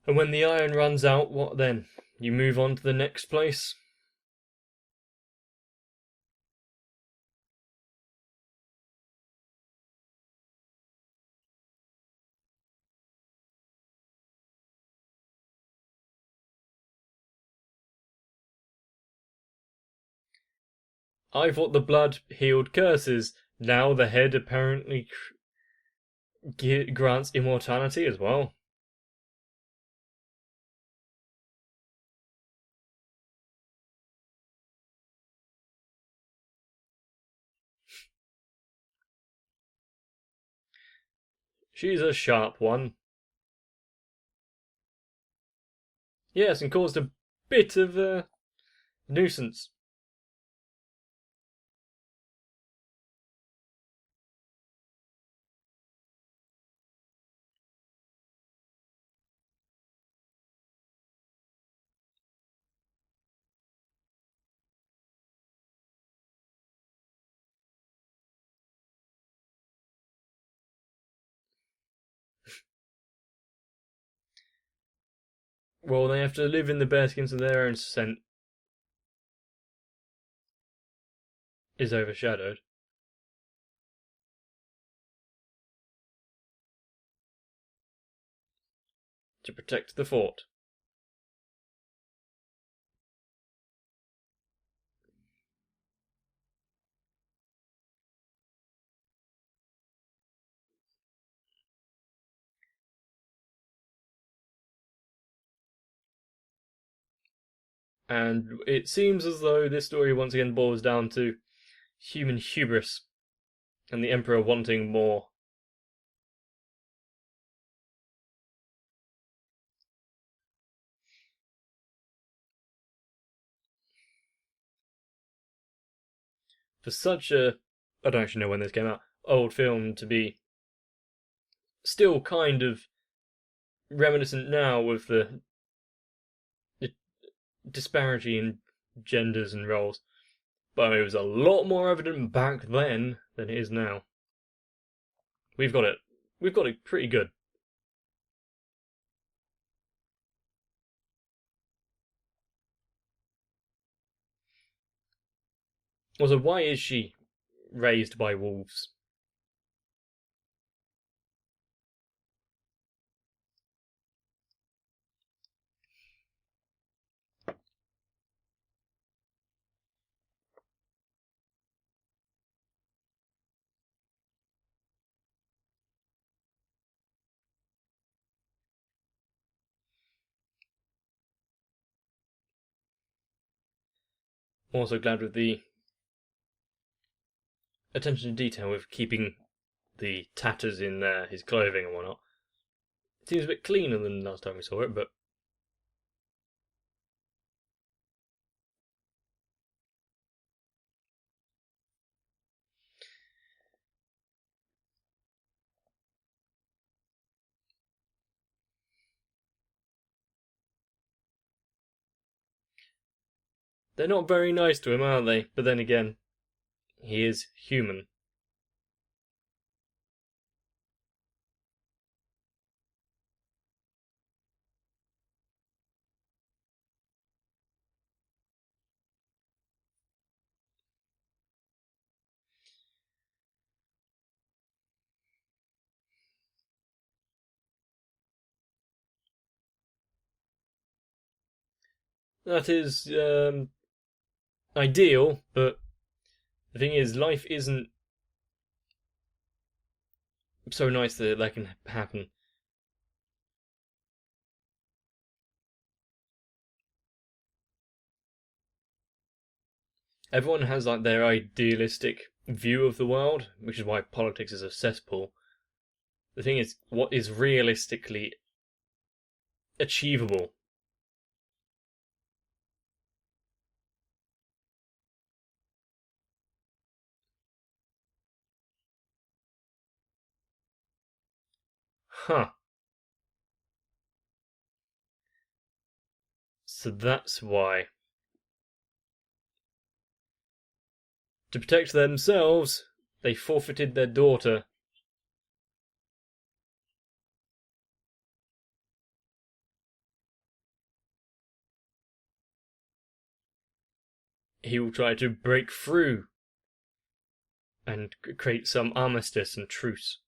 And when the iron runs out, what then? You move on to the next place? I thought the blood healed curses. Now the head apparently grants immortality as well. She's a sharp one. Yes, and caused a bit of a nuisance. Well, they have to live in the bearskins, and their own scent is overshadowed. To protect the fort. And it seems as though this story once again boils down to human hubris and the Emperor wanting more. For such a, I don't actually know when this came out, old film to be still kind of reminiscent now with the disparity in genders and roles. But it was a lot more evident back then than it is now. We've got it. We've got it pretty good. Also, why is she raised by wolves? I'm also glad with the attention to detail with keeping the tatters in his clothing and whatnot. It seems a bit cleaner than last time we saw it, but they're not very nice to him, are they? But then again, he is human. That is ideal, but the thing is, life isn't so nice that can happen. Everyone has their idealistic view of the world, which is why politics is a cesspool. The thing is, what is realistically achievable? Huh. So that's why. To protect themselves, they forfeited their daughter. he will try to break through and create some armistice and truce.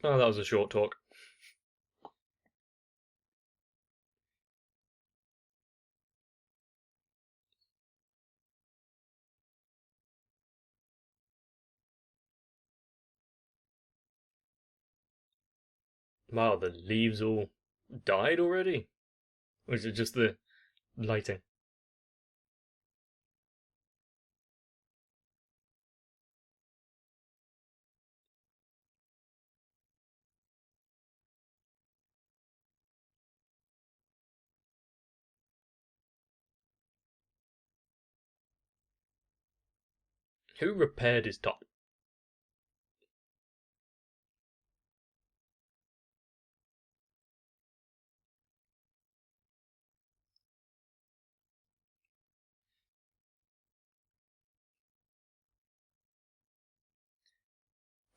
Oh, that was a short talk. Wow, the leaves all died already? Or is it just the lighting? Who repaired his top?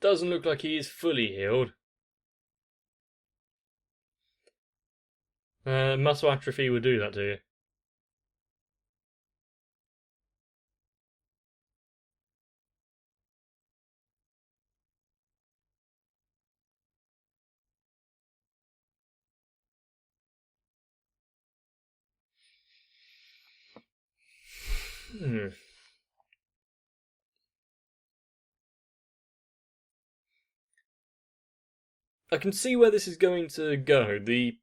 Doesn't look like he is fully healed. Muscle atrophy would do that to you. Hmm. I can see where this is going to go. The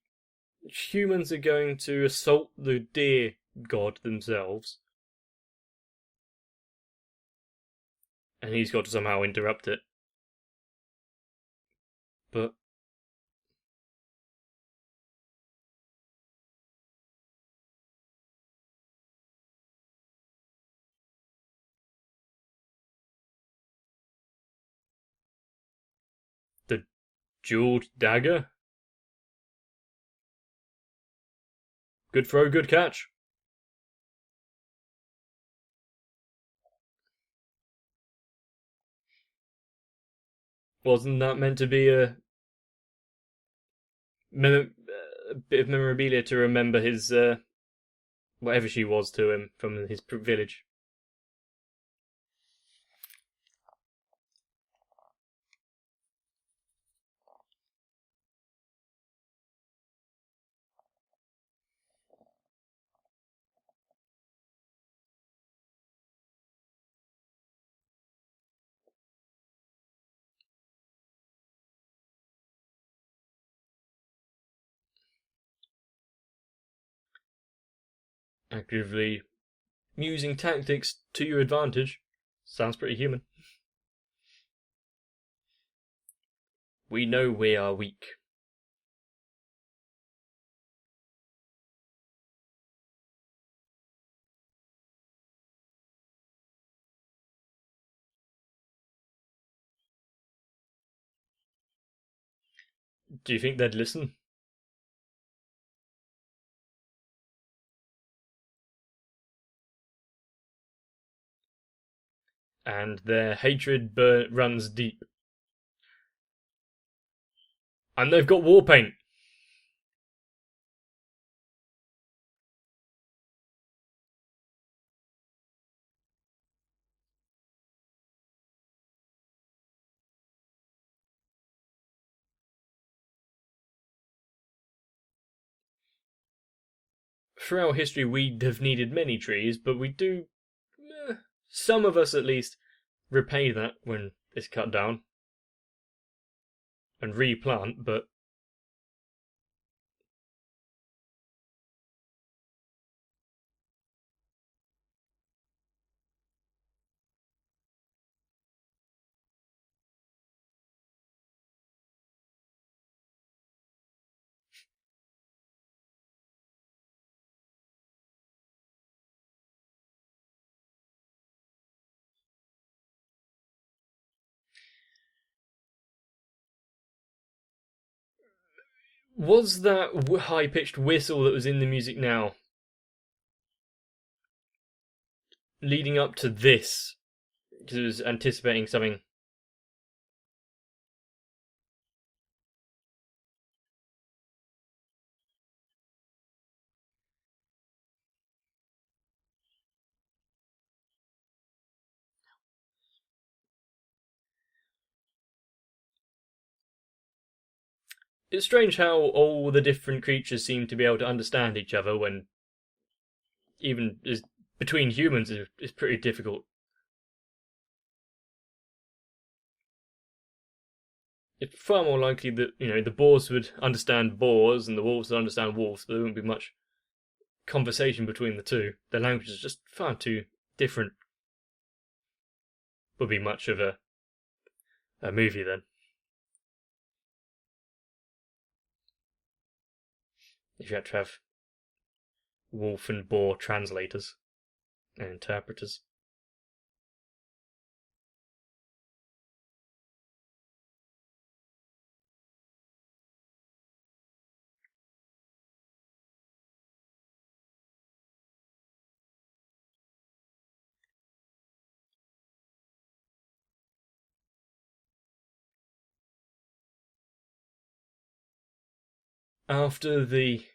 humans are going to assault the deer god themselves, and he's got to somehow interrupt it. But the jeweled dagger? Good throw, good catch. Wasn't that meant to be a bit of memorabilia to remember his whatever she was to him from his village? Actively using tactics to your advantage. Sounds pretty human. We know we are weak. Do you think they'd listen? And their hatred runs deep. And they've got war paint. Throughout history, we have needed many trees, but we do, some of us at least, repay that when it's cut down and replant, but Was that high-pitched whistle that was in the music now leading up to this? Because it was anticipating something. It's strange how all the different creatures seem to be able to understand each other when even between humans is pretty difficult. It's far more likely that the boars would understand boars and the wolves would understand wolves, but there wouldn't be much conversation between the two. Their languages are just far too different. Would be much of a movie then. If you had to have wolf and boar translators and interpreters. After the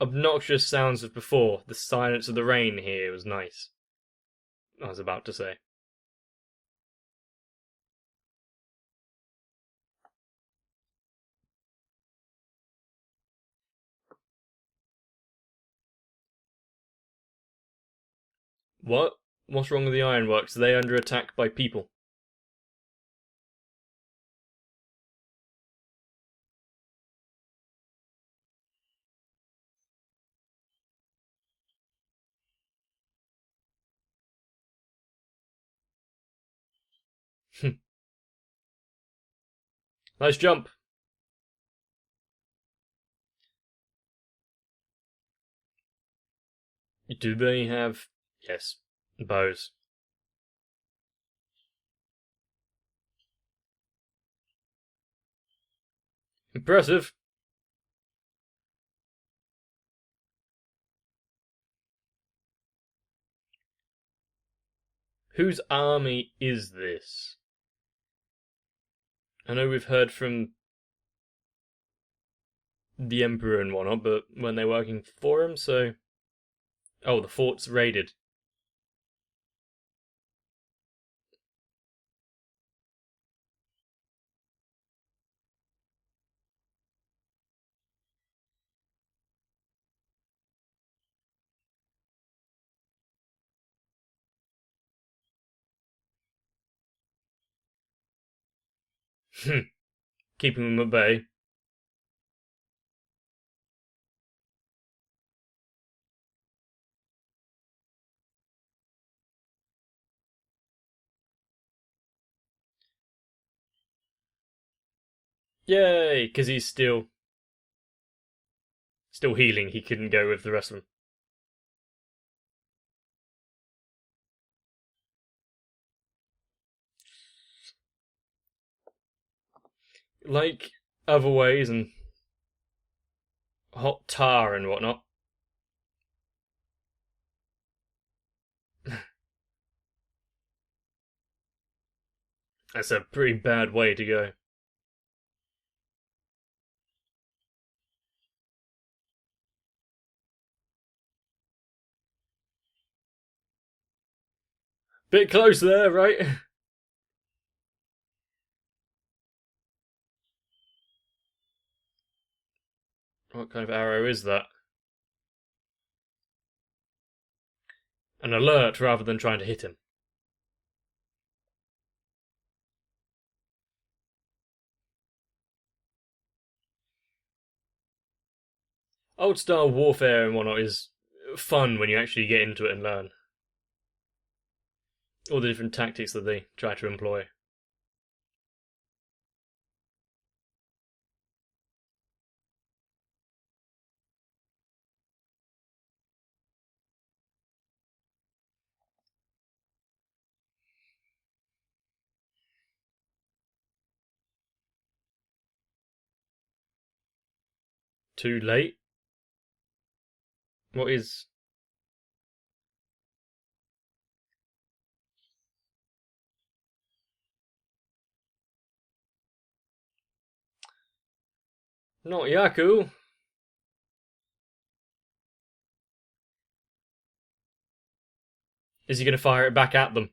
obnoxious sounds of before, the silence of the rain here was nice. I was about to say. What? What's wrong with the ironworks? Are they under attack by people? Nice jump. Do they have... Yes, bows. Impressive. Whose army is this? I know we've heard from the Emperor and whatnot, but when they're working for him, so... Oh, the fort's raided. Keeping them at bay. Yay! Because he's still healing. He couldn't go with the rest of them. Like other ways and hot tar and whatnot. That's a pretty bad way to go. Bit close there, right? What kind of arrow is that? An alert rather than trying to hit him. Old style warfare and whatnot is fun when you actually get into it and learn all the different tactics that they try to employ. Too late? What is... Not Yaku. Is he going to fire it back at them?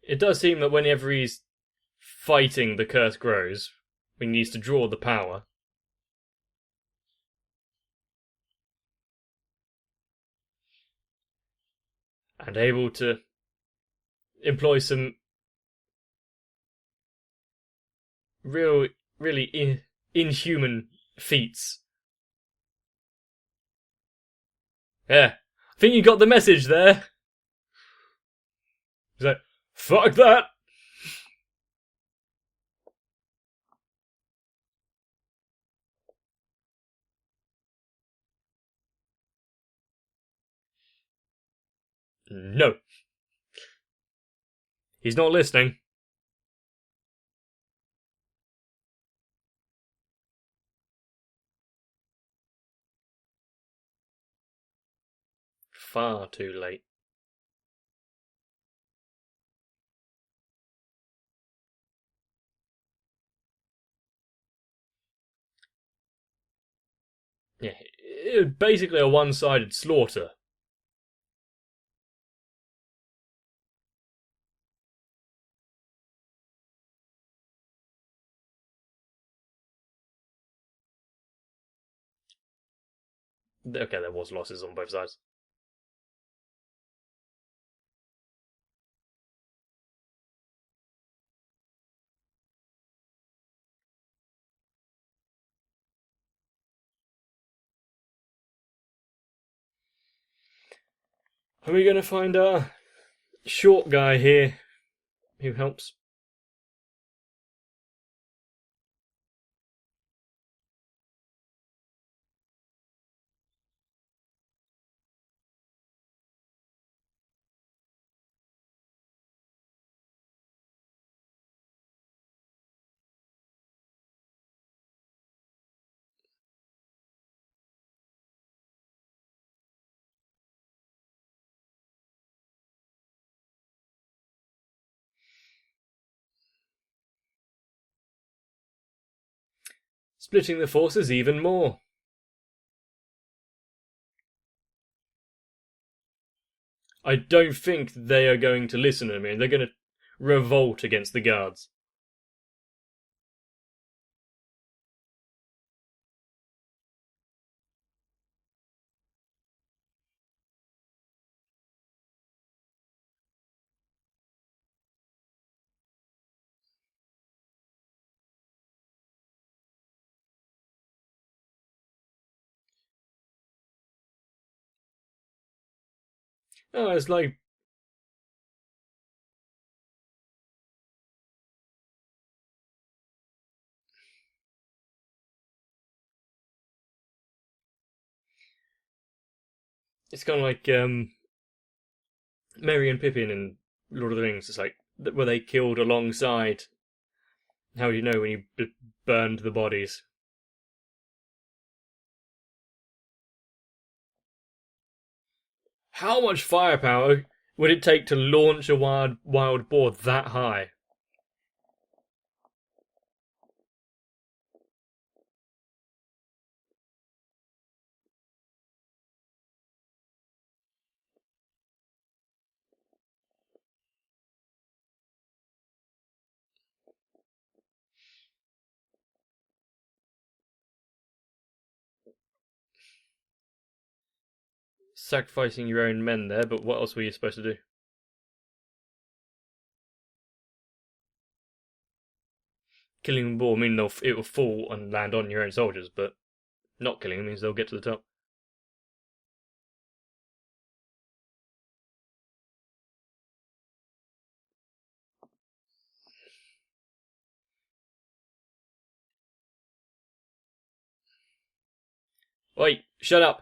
It does seem that whenever he's fighting the curse grows, he needs to draw the power. And able to employ some really inhuman feats. Yeah, I think you got the message there. He's like, fuck that! No. He's not listening. Far too late. Yeah, it was basically a one-sided slaughter. Okay, there was losses on both sides. Are we going to find our short guy here who helps? Splitting the forces even more. I don't think they are going to listen to me. They're going to revolt against the guards. Oh, it's like... It's kind of like Merry and Pippin in Lord of the Rings. It's like, were they killed alongside? How do you know when you burned the bodies? How much firepower would it take to launch a wild boar that high? Sacrificing your own men there, but what else were you supposed to do? Killing the boar means it will fall and land on your own soldiers, but not killing them means they'll get to the top. Oi, shut up.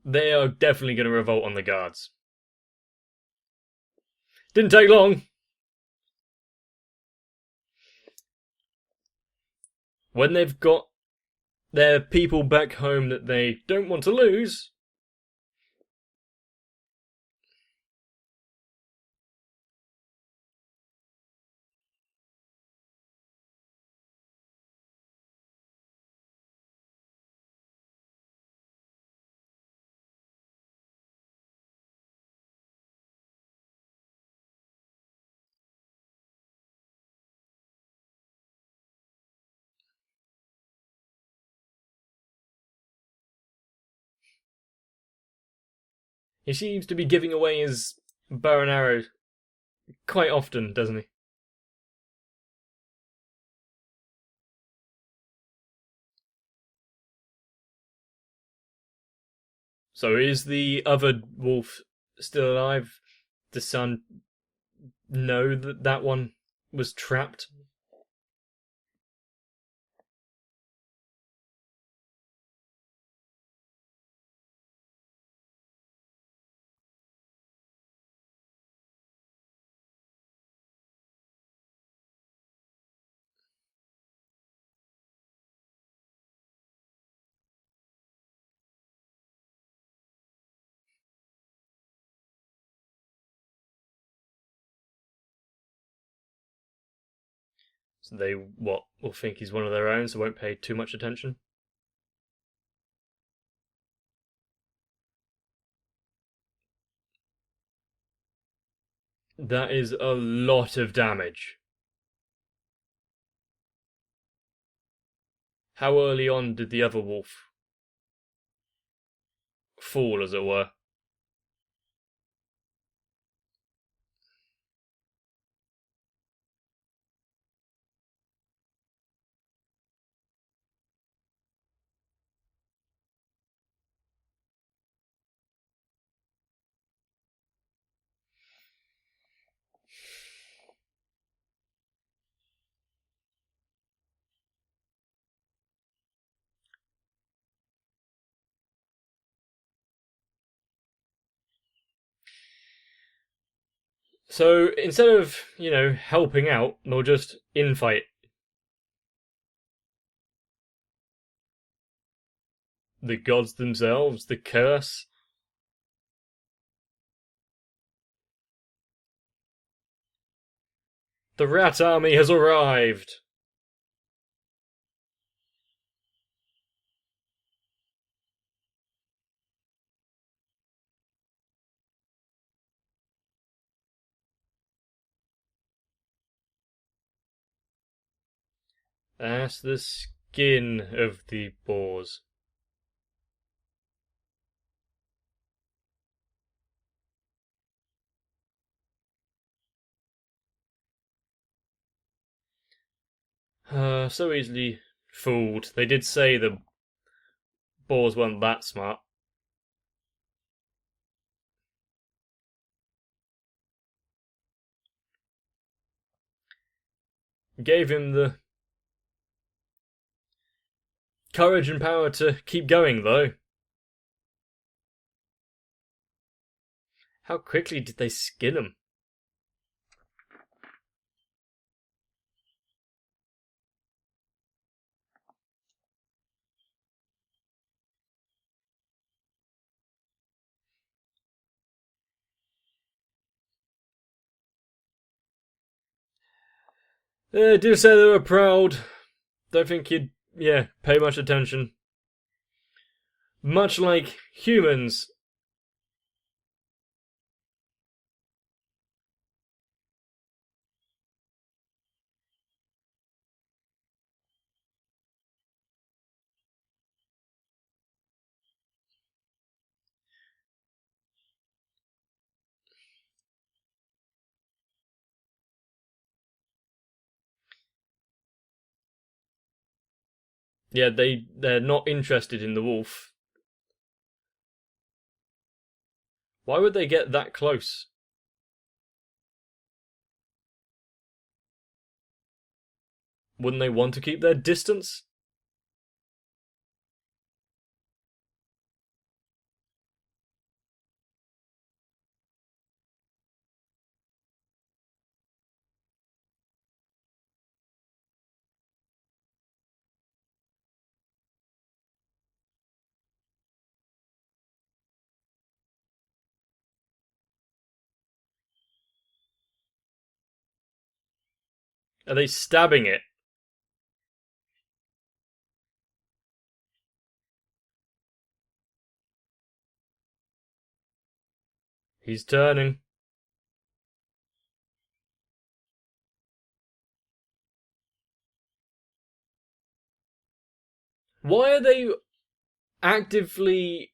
They are definitely going to revolt on the guards. Didn't take long. When they've got their people back home that they don't want to lose, he seems to be giving away his bow and arrow quite often, doesn't he? So is the other wolf still alive? Does Sun know that that one was trapped? So they, what, will think he's one of their own, so won't pay too much attention? That is a lot of damage. How early on did the other wolf fall, as it were? So instead of, helping out, they'll just infight. The gods themselves, the curse. The rat army has arrived! That's the skin of the boars. So easily fooled. They did say the boars weren't that smart. Gave him the courage and power to keep going, though. How quickly did they skin him? They did say they were proud. Don't think you'd, pay much attention. Much like humans. Yeah, they're not interested in the wolf. Why would they get that close? Wouldn't they want to keep their distance? Are they stabbing it? He's turning. Why are they actively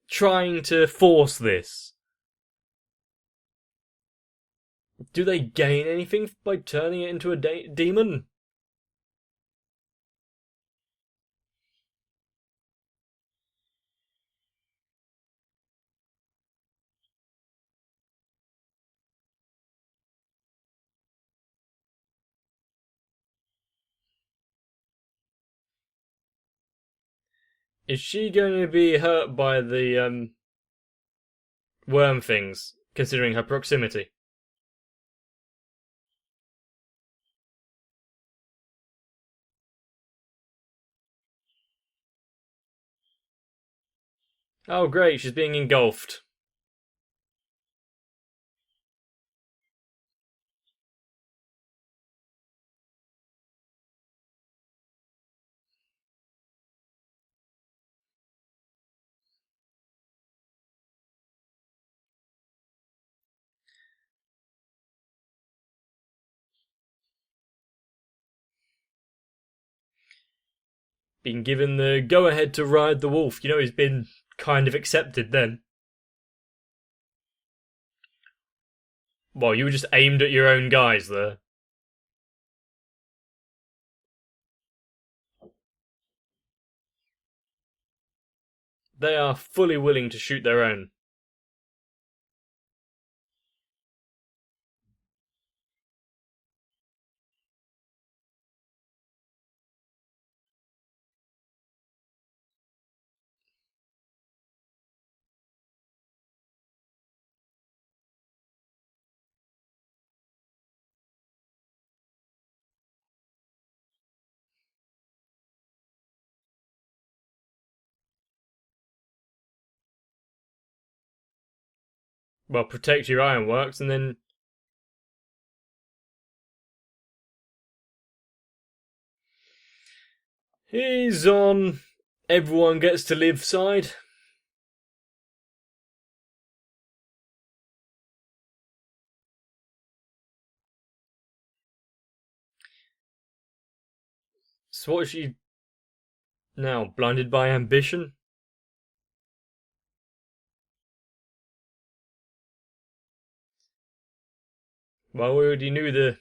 trying to force this? Do they gain anything by turning it into a demon? Is she going to be hurt by the worm things, considering her proximity? Oh, great, she's being engulfed. Being given the go ahead to ride the wolf. You know, he's been kind of accepted then. Well, you were just aimed at your own guys there. They are fully willing to shoot their own. Well, protect your ironworks and then. He's on everyone gets to live side. So what is she now? Blinded by ambition? Well, we already knew the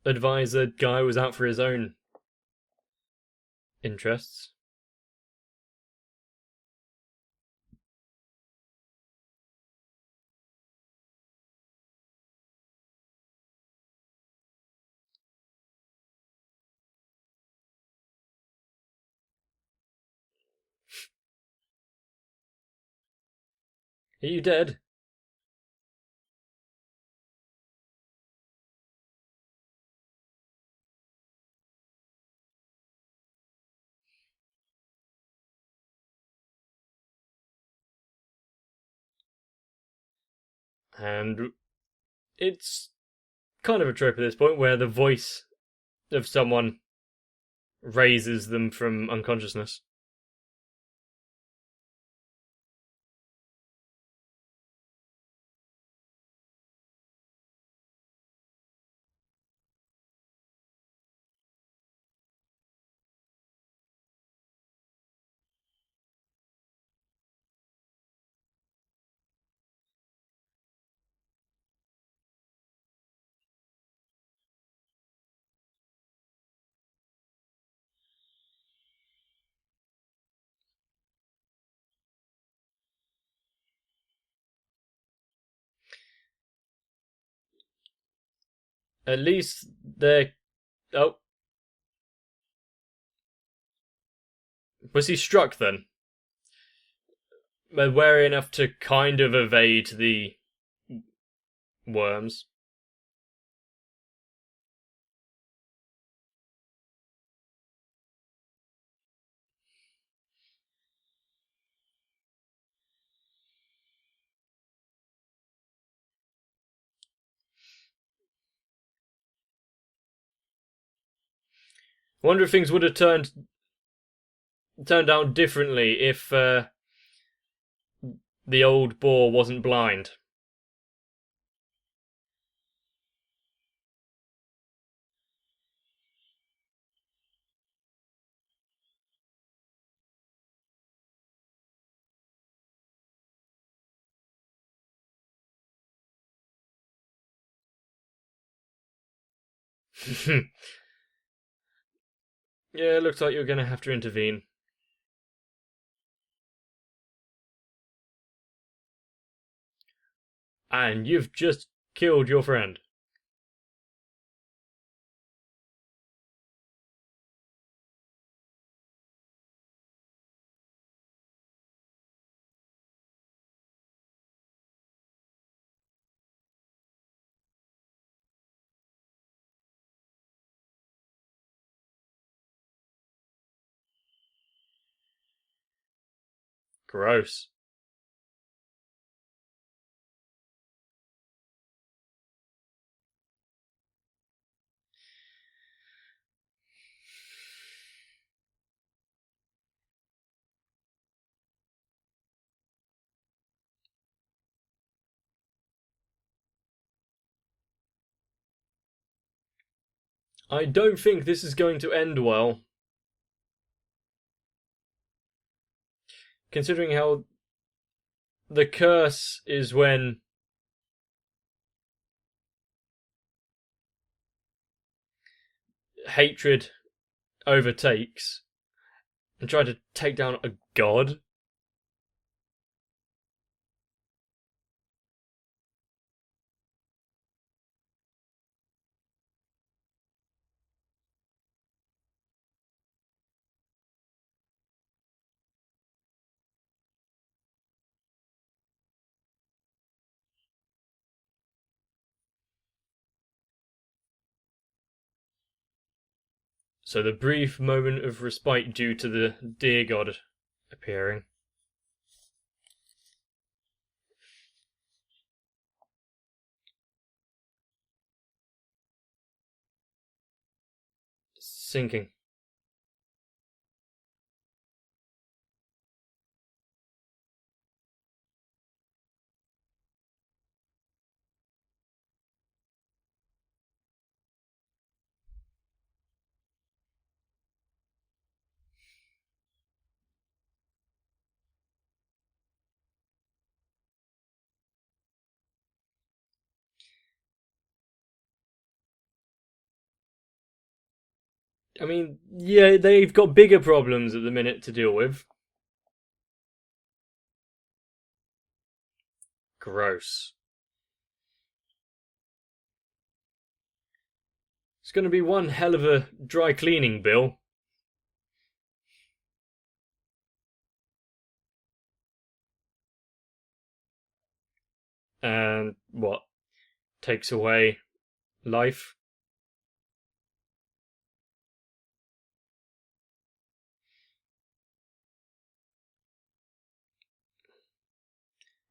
advisor guy was out for his own interests. Are you dead? And it's kind of a trope at this point where the voice of someone raises them from unconsciousness. At least they're... Oh. Was he struck then? They're wary enough to kind of evade the worms. I wonder if things would have turned out differently if the old boar wasn't blind. Yeah, it looks like you're going to have to intervene. And you've just killed your friend. Gross. I don't think this is going to end well. Considering how the curse is when hatred overtakes and try to take down a god. So the brief moment of respite due to the deer god appearing. Sinking. I mean, yeah, they've got bigger problems at the minute to deal with. Gross. It's going to be one hell of a dry cleaning bill. And what? Takes away life?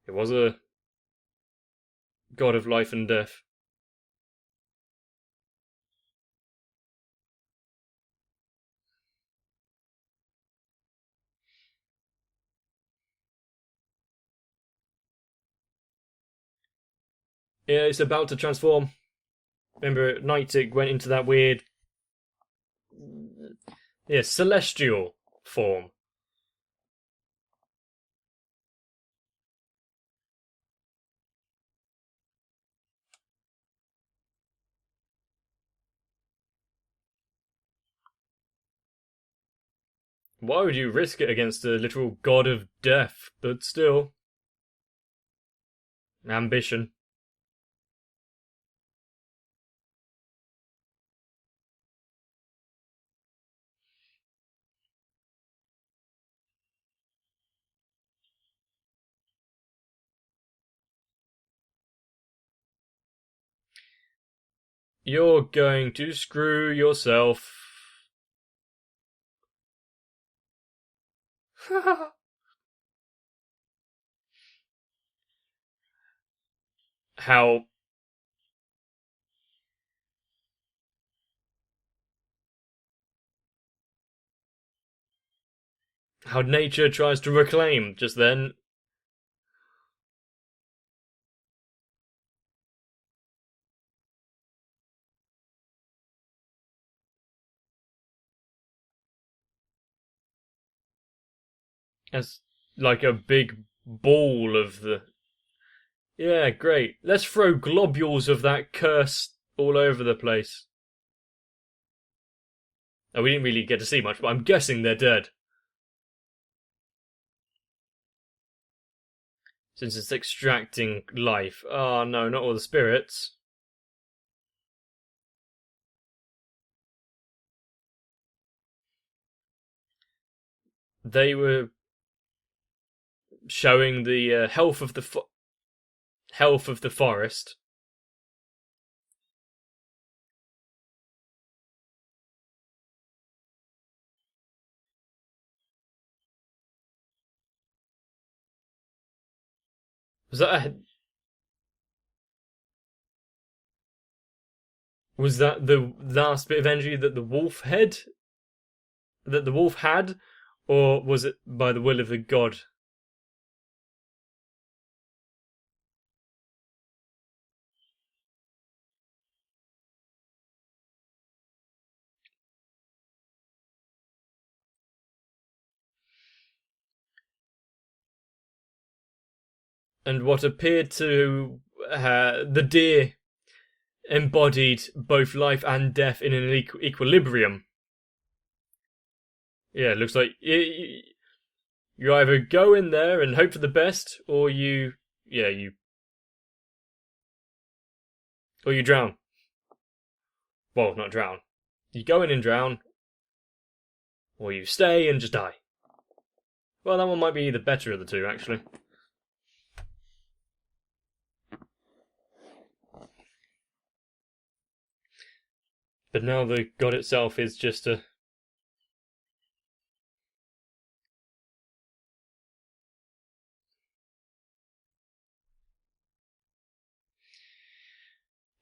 It was a god of life and death. Yeah, it's about to transform. Remember, Nightic went into that weird, celestial form. Why would you risk it against a literal god of death? But still. Ambition. You're going to screw yourself. How nature tries to reclaim just then. As like a big ball of the. Yeah, great. Let's throw globules of that curse all over the place. Oh, we didn't really get to see much, but I'm guessing they're dead. Since it's extracting life. Oh no, not all the spirits. They were showing the health of the forest. Was that the last bit of energy that the wolf had, or was it by the will of the god? And what appeared to the deer embodied both life and death in an equilibrium. Yeah, it looks like you either go in there and hope for the best, or you drown. Well, not drown. You go in and drown, or you stay and just die. Well, that one might be the better of the two, actually. But now the god itself is just a.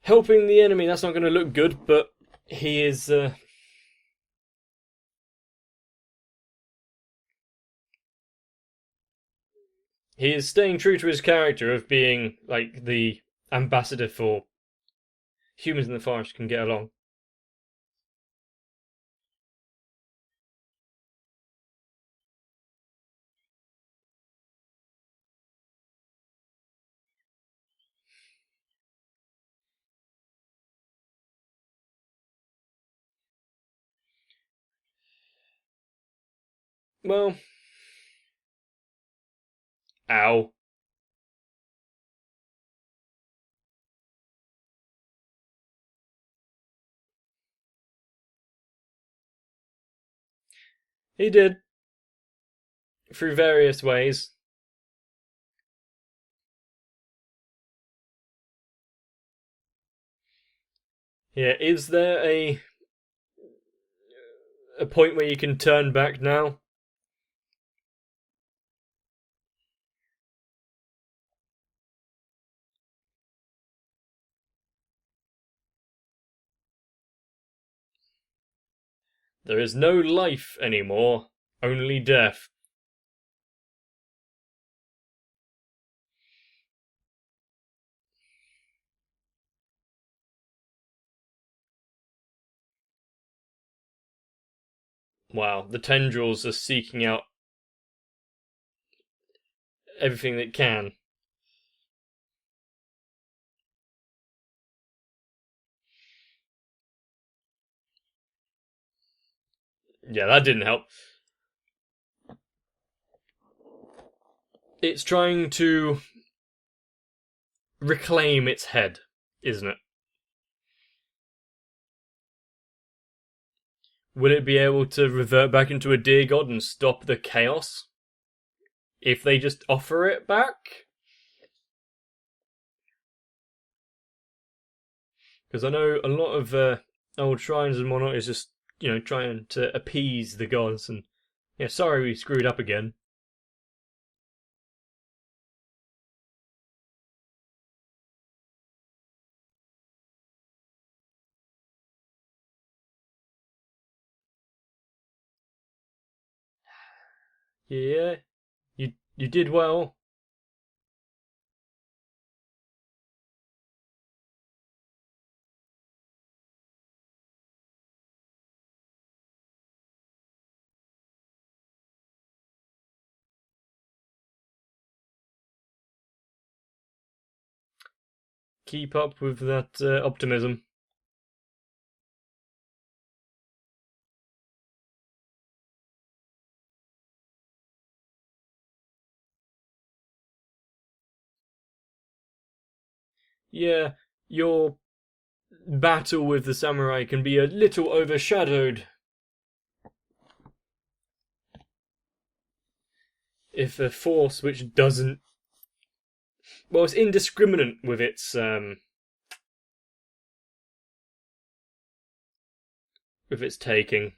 Helping the enemy, that's not going to look good, but he is. He is staying true to his character of being like the ambassador for humans in the forest can get along. Well, ow. He did. Through various ways. Yeah, is there a point where you can turn back now? There is no life anymore, only death. Wow, the tendrils are seeking out everything that can. Yeah, that didn't help. It's trying to reclaim its head, isn't it? Will it be able to revert back into a deer god and stop the chaos? If they just offer it back? Because I know a lot of old shrines and whatnot is just, trying to appease the gods. And yeah, sorry we screwed up again. Yeah, you did well. Keep up with that optimism. Yeah, your battle with the samurai can be a little overshadowed if a force which doesn't, well, it's indiscriminate with its taking.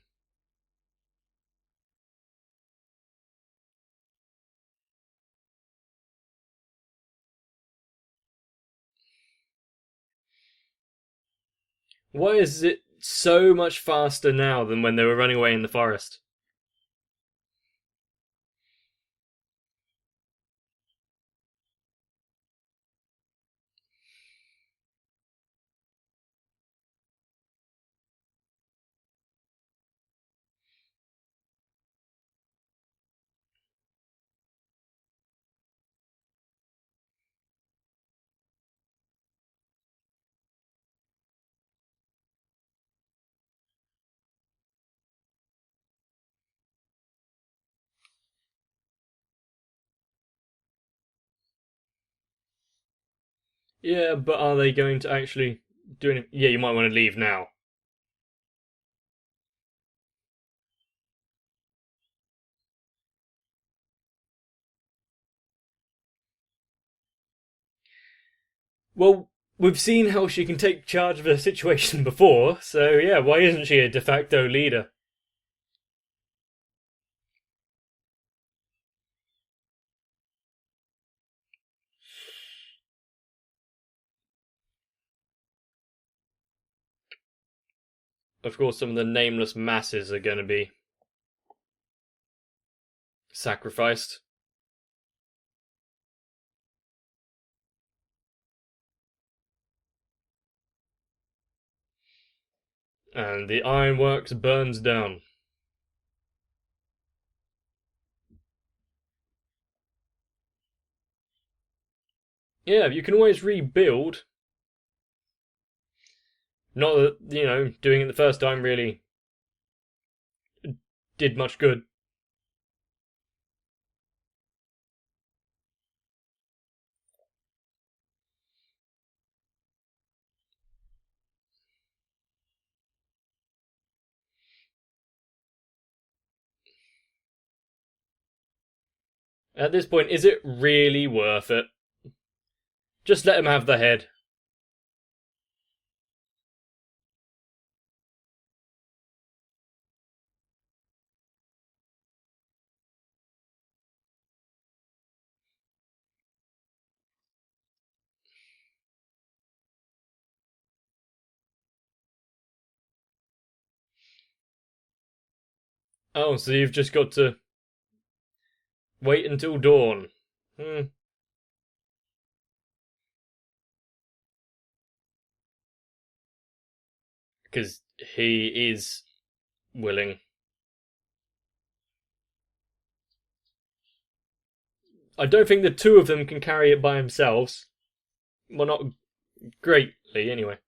Why is it so much faster now than when they were running away in the forest? Yeah, but are they going to actually do anything? Yeah, you might want to leave now. Well, we've seen how she can take charge of a situation before, so yeah, why isn't she a de facto leader? Of course, some of the nameless masses are going to be sacrificed. And the ironworks burns down. Yeah, you can always rebuild. Not that, doing it the first time really did much good. At this point, is it really worth it? Just let him have the head. Oh, so you've just got to wait until dawn. Hmm. Because he is willing. I don't think the two of them can carry it by themselves. Well, not greatly, anyway.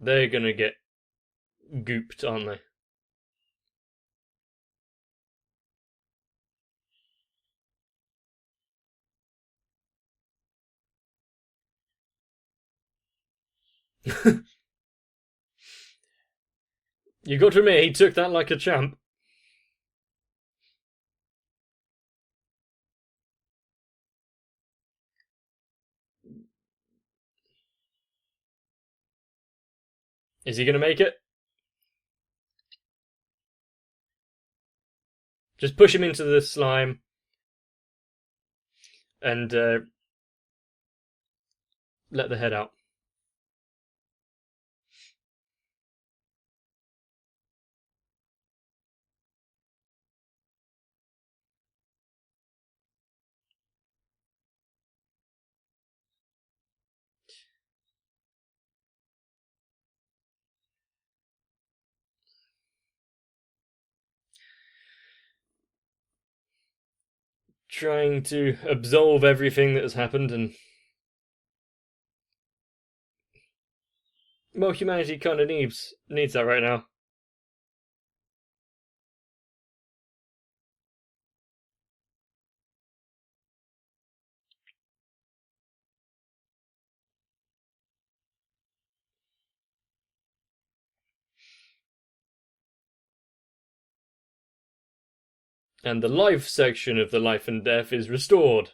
They're gonna get gooped, aren't they? You got to admit, he took that like a champ. Is he gonna make it? Just push him into the slime and let the head out. Trying to absolve everything that has happened, and well, humanity kind of needs that right now. And the life section of the life and death is restored.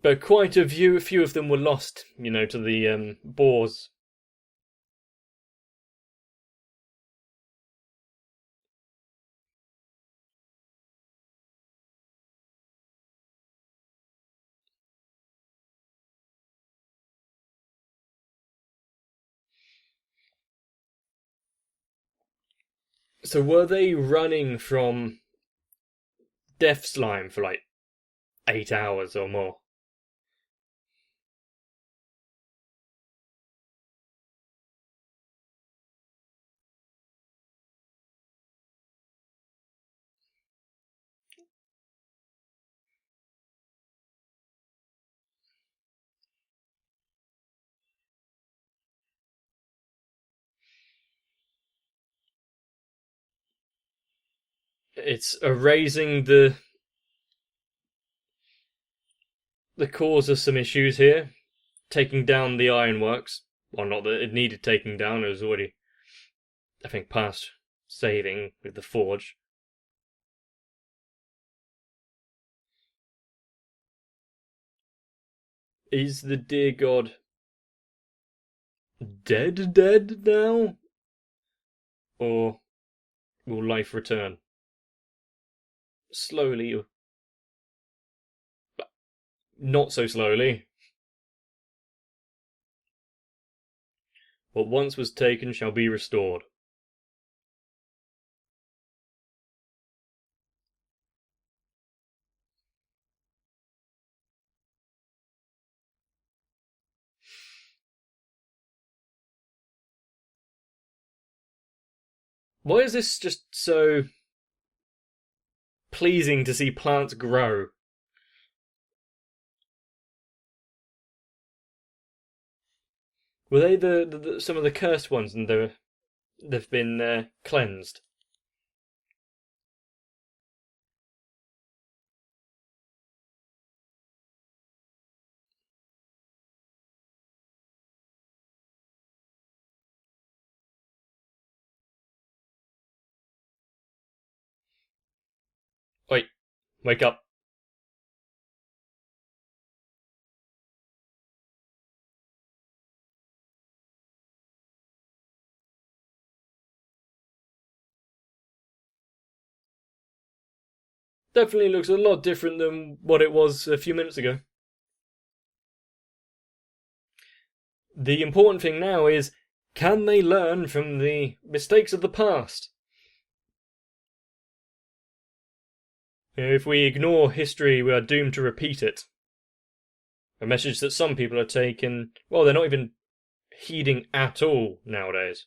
But quite a few of them were lost, to the boars. So were they running from death slime for like 8 hours or more? It's erasing the cause of some issues here, taking down the ironworks. Well, not that it needed taking down; it was already, I think, past saving with the forge. Is the dear god dead now? Or will life return? Slowly, not so slowly. What once was taken shall be restored. Why is this just so pleasing to see plants grow? Were they some of the cursed ones, and they've been cleansed? Wait, wake up! Definitely looks a lot different than what it was a few minutes ago. The important thing now is, can they learn from the mistakes of the past? If we ignore history, we are doomed to repeat it. A message that some people are taking, well, they're not even heeding at all nowadays.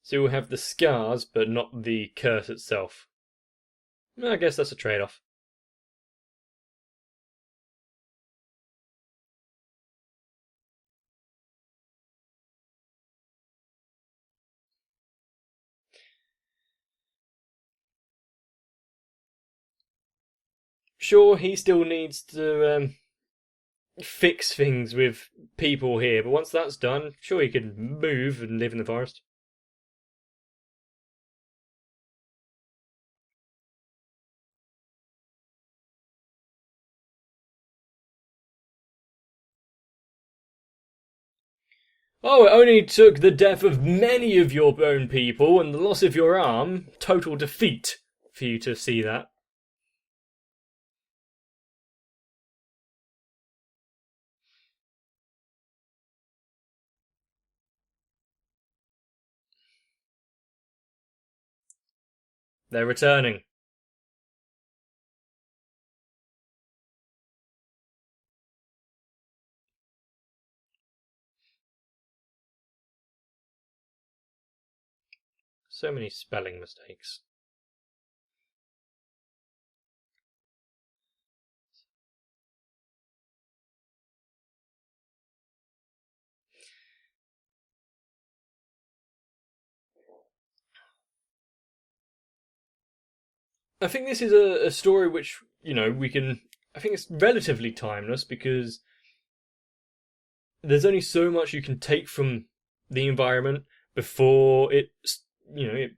So we'll have the scars, but not the curse itself. I guess that's a trade-off. Sure, he still needs to fix things with people here, but once that's done, sure, he can move and live in the forest. Oh, it only took the death of many of your own people and the loss of your arm, total defeat, for you to see that. They're returning. So many spelling mistakes. I think this is a story which, we can. I think it's relatively timeless because there's only so much you can take from the environment before it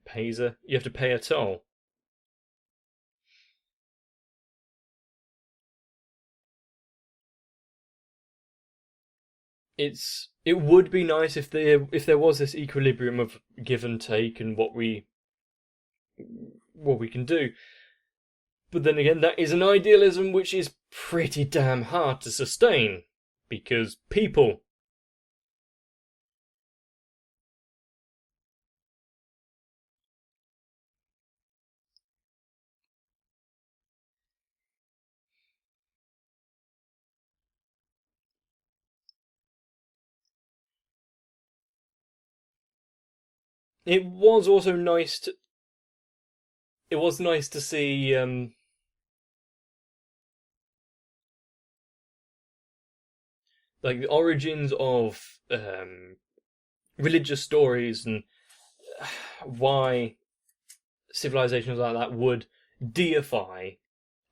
pays you have to pay a toll. It would be nice if there was this equilibrium of give and take and what we can do. But then again, that is an idealism which is pretty damn hard to sustain because people. It was also nice to. It was nice to see like the origins of religious stories and why civilizations like that would deify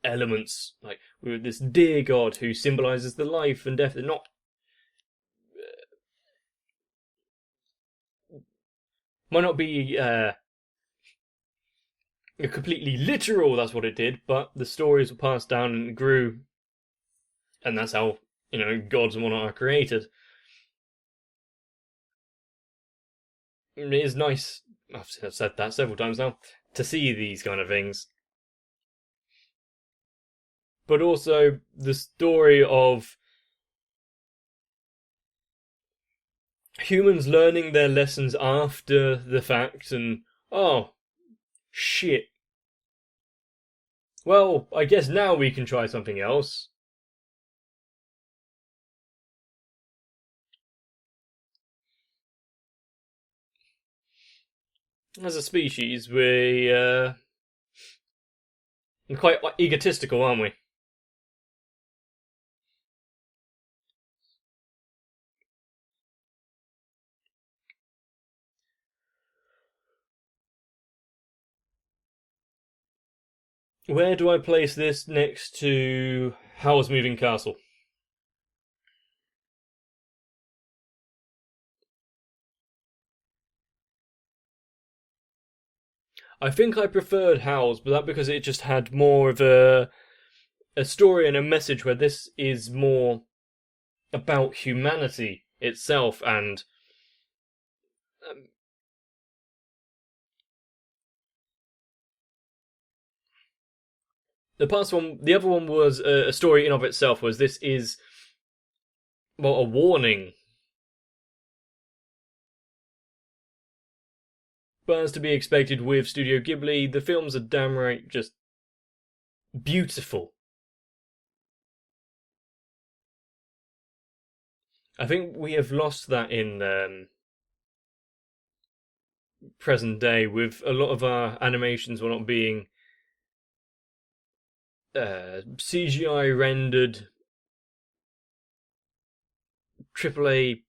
elements like this dear god who symbolizes the life and death. They're not might not be completely literal. That's what it did, but the stories were passed down and grew, and that's how gods and whatnot are created. It is nice. I've said that several times now to see these kind of things, but also the story of humans learning their lessons after the fact and oh shit. Well, I guess now we can try something else. As a species, we're quite egotistical, aren't we? Where do I place this next to Howl's Moving Castle? I think I preferred Howl's, but that because it just had more of a story and a message, where this is more about humanity itself and um, the other one was a story in of itself. Was this is well a warning, but as to be expected with Studio Ghibli, the films are damn right just beautiful. I think we have lost that in present day with a lot of our animations were not being CGI rendered AAA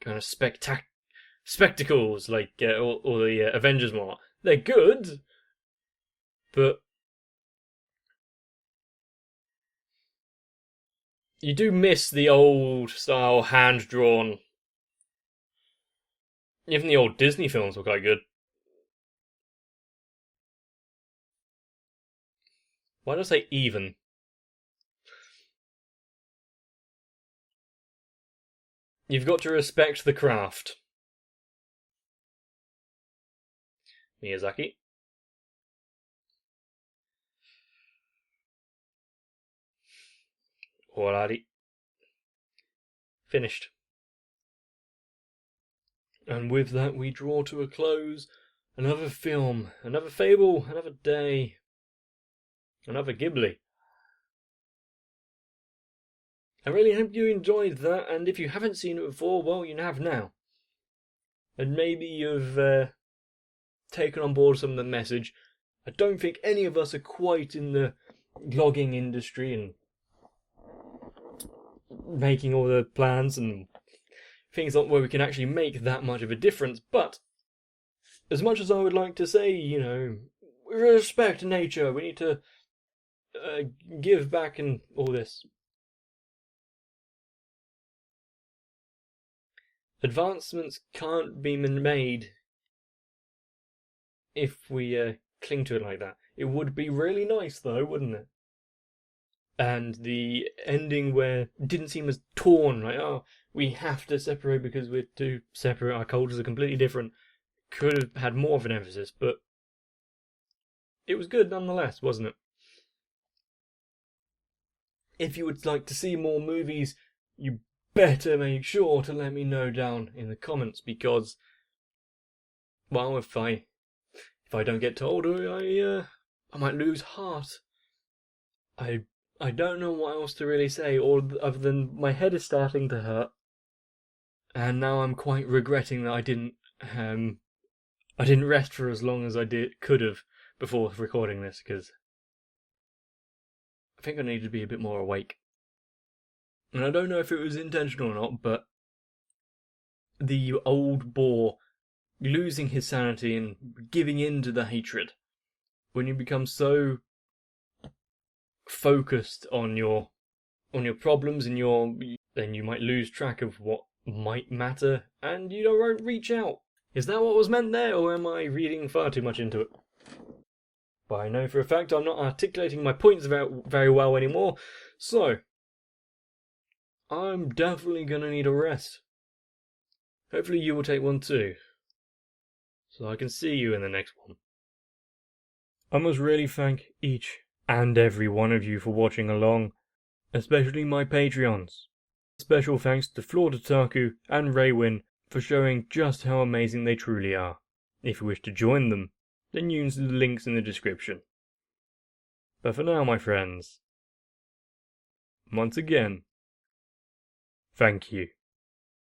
kind of spectacles like or the Avengers more. They're good, but You do miss the old style hand drawn. Even the old Disney films were quite good. Why did I say even? You've got to respect the craft. Miyazaki. Alrighty. Finished. And with that we draw to a close another film, another fable, another day, another Ghibli. I really hope you enjoyed that, and if you haven't seen it before, well, you have now. And maybe you've taken on board some of the message. I don't think any of us are quite in the logging industry and making all the plans and things like where we can actually make that much of a difference, but as much as I would like to say, we respect nature, we need to give back and all this, advancements can't be made if we cling to it like that. It would be really nice though, wouldn't it? And the ending where it didn't seem as torn, like, oh, we have to separate because we're too separate, our cultures are completely different, could have had more of an emphasis, but it was good nonetheless, wasn't it? If you would like to see more movies, you better make sure to let me know down in the comments, because, well, if I don't get told, I might lose heart. I don't know what else to really say, other than my head is starting to hurt, and now I'm quite regretting that I didn't rest for as long as I could have before recording this, because I think I needed to be a bit more awake. And I don't know if it was intentional or not, but the old boar losing his sanity and giving in to the hatred, when you become so focused on your problems and then you might lose track of what might matter, and you don't reach out. Is that what was meant there, or am I reading far too much into it? But I know for a fact I'm not articulating my points very well anymore, so I'm definitely gonna need a rest. Hopefully you will take one too, so I can see you in the next one. I must really thank each and every one of you for watching along, especially my Patreons. Special thanks to Flordotaku and Raywin for showing just how amazing they truly are. If you wish to join them, then use the links in the description. But for now, my friends, once again, thank you.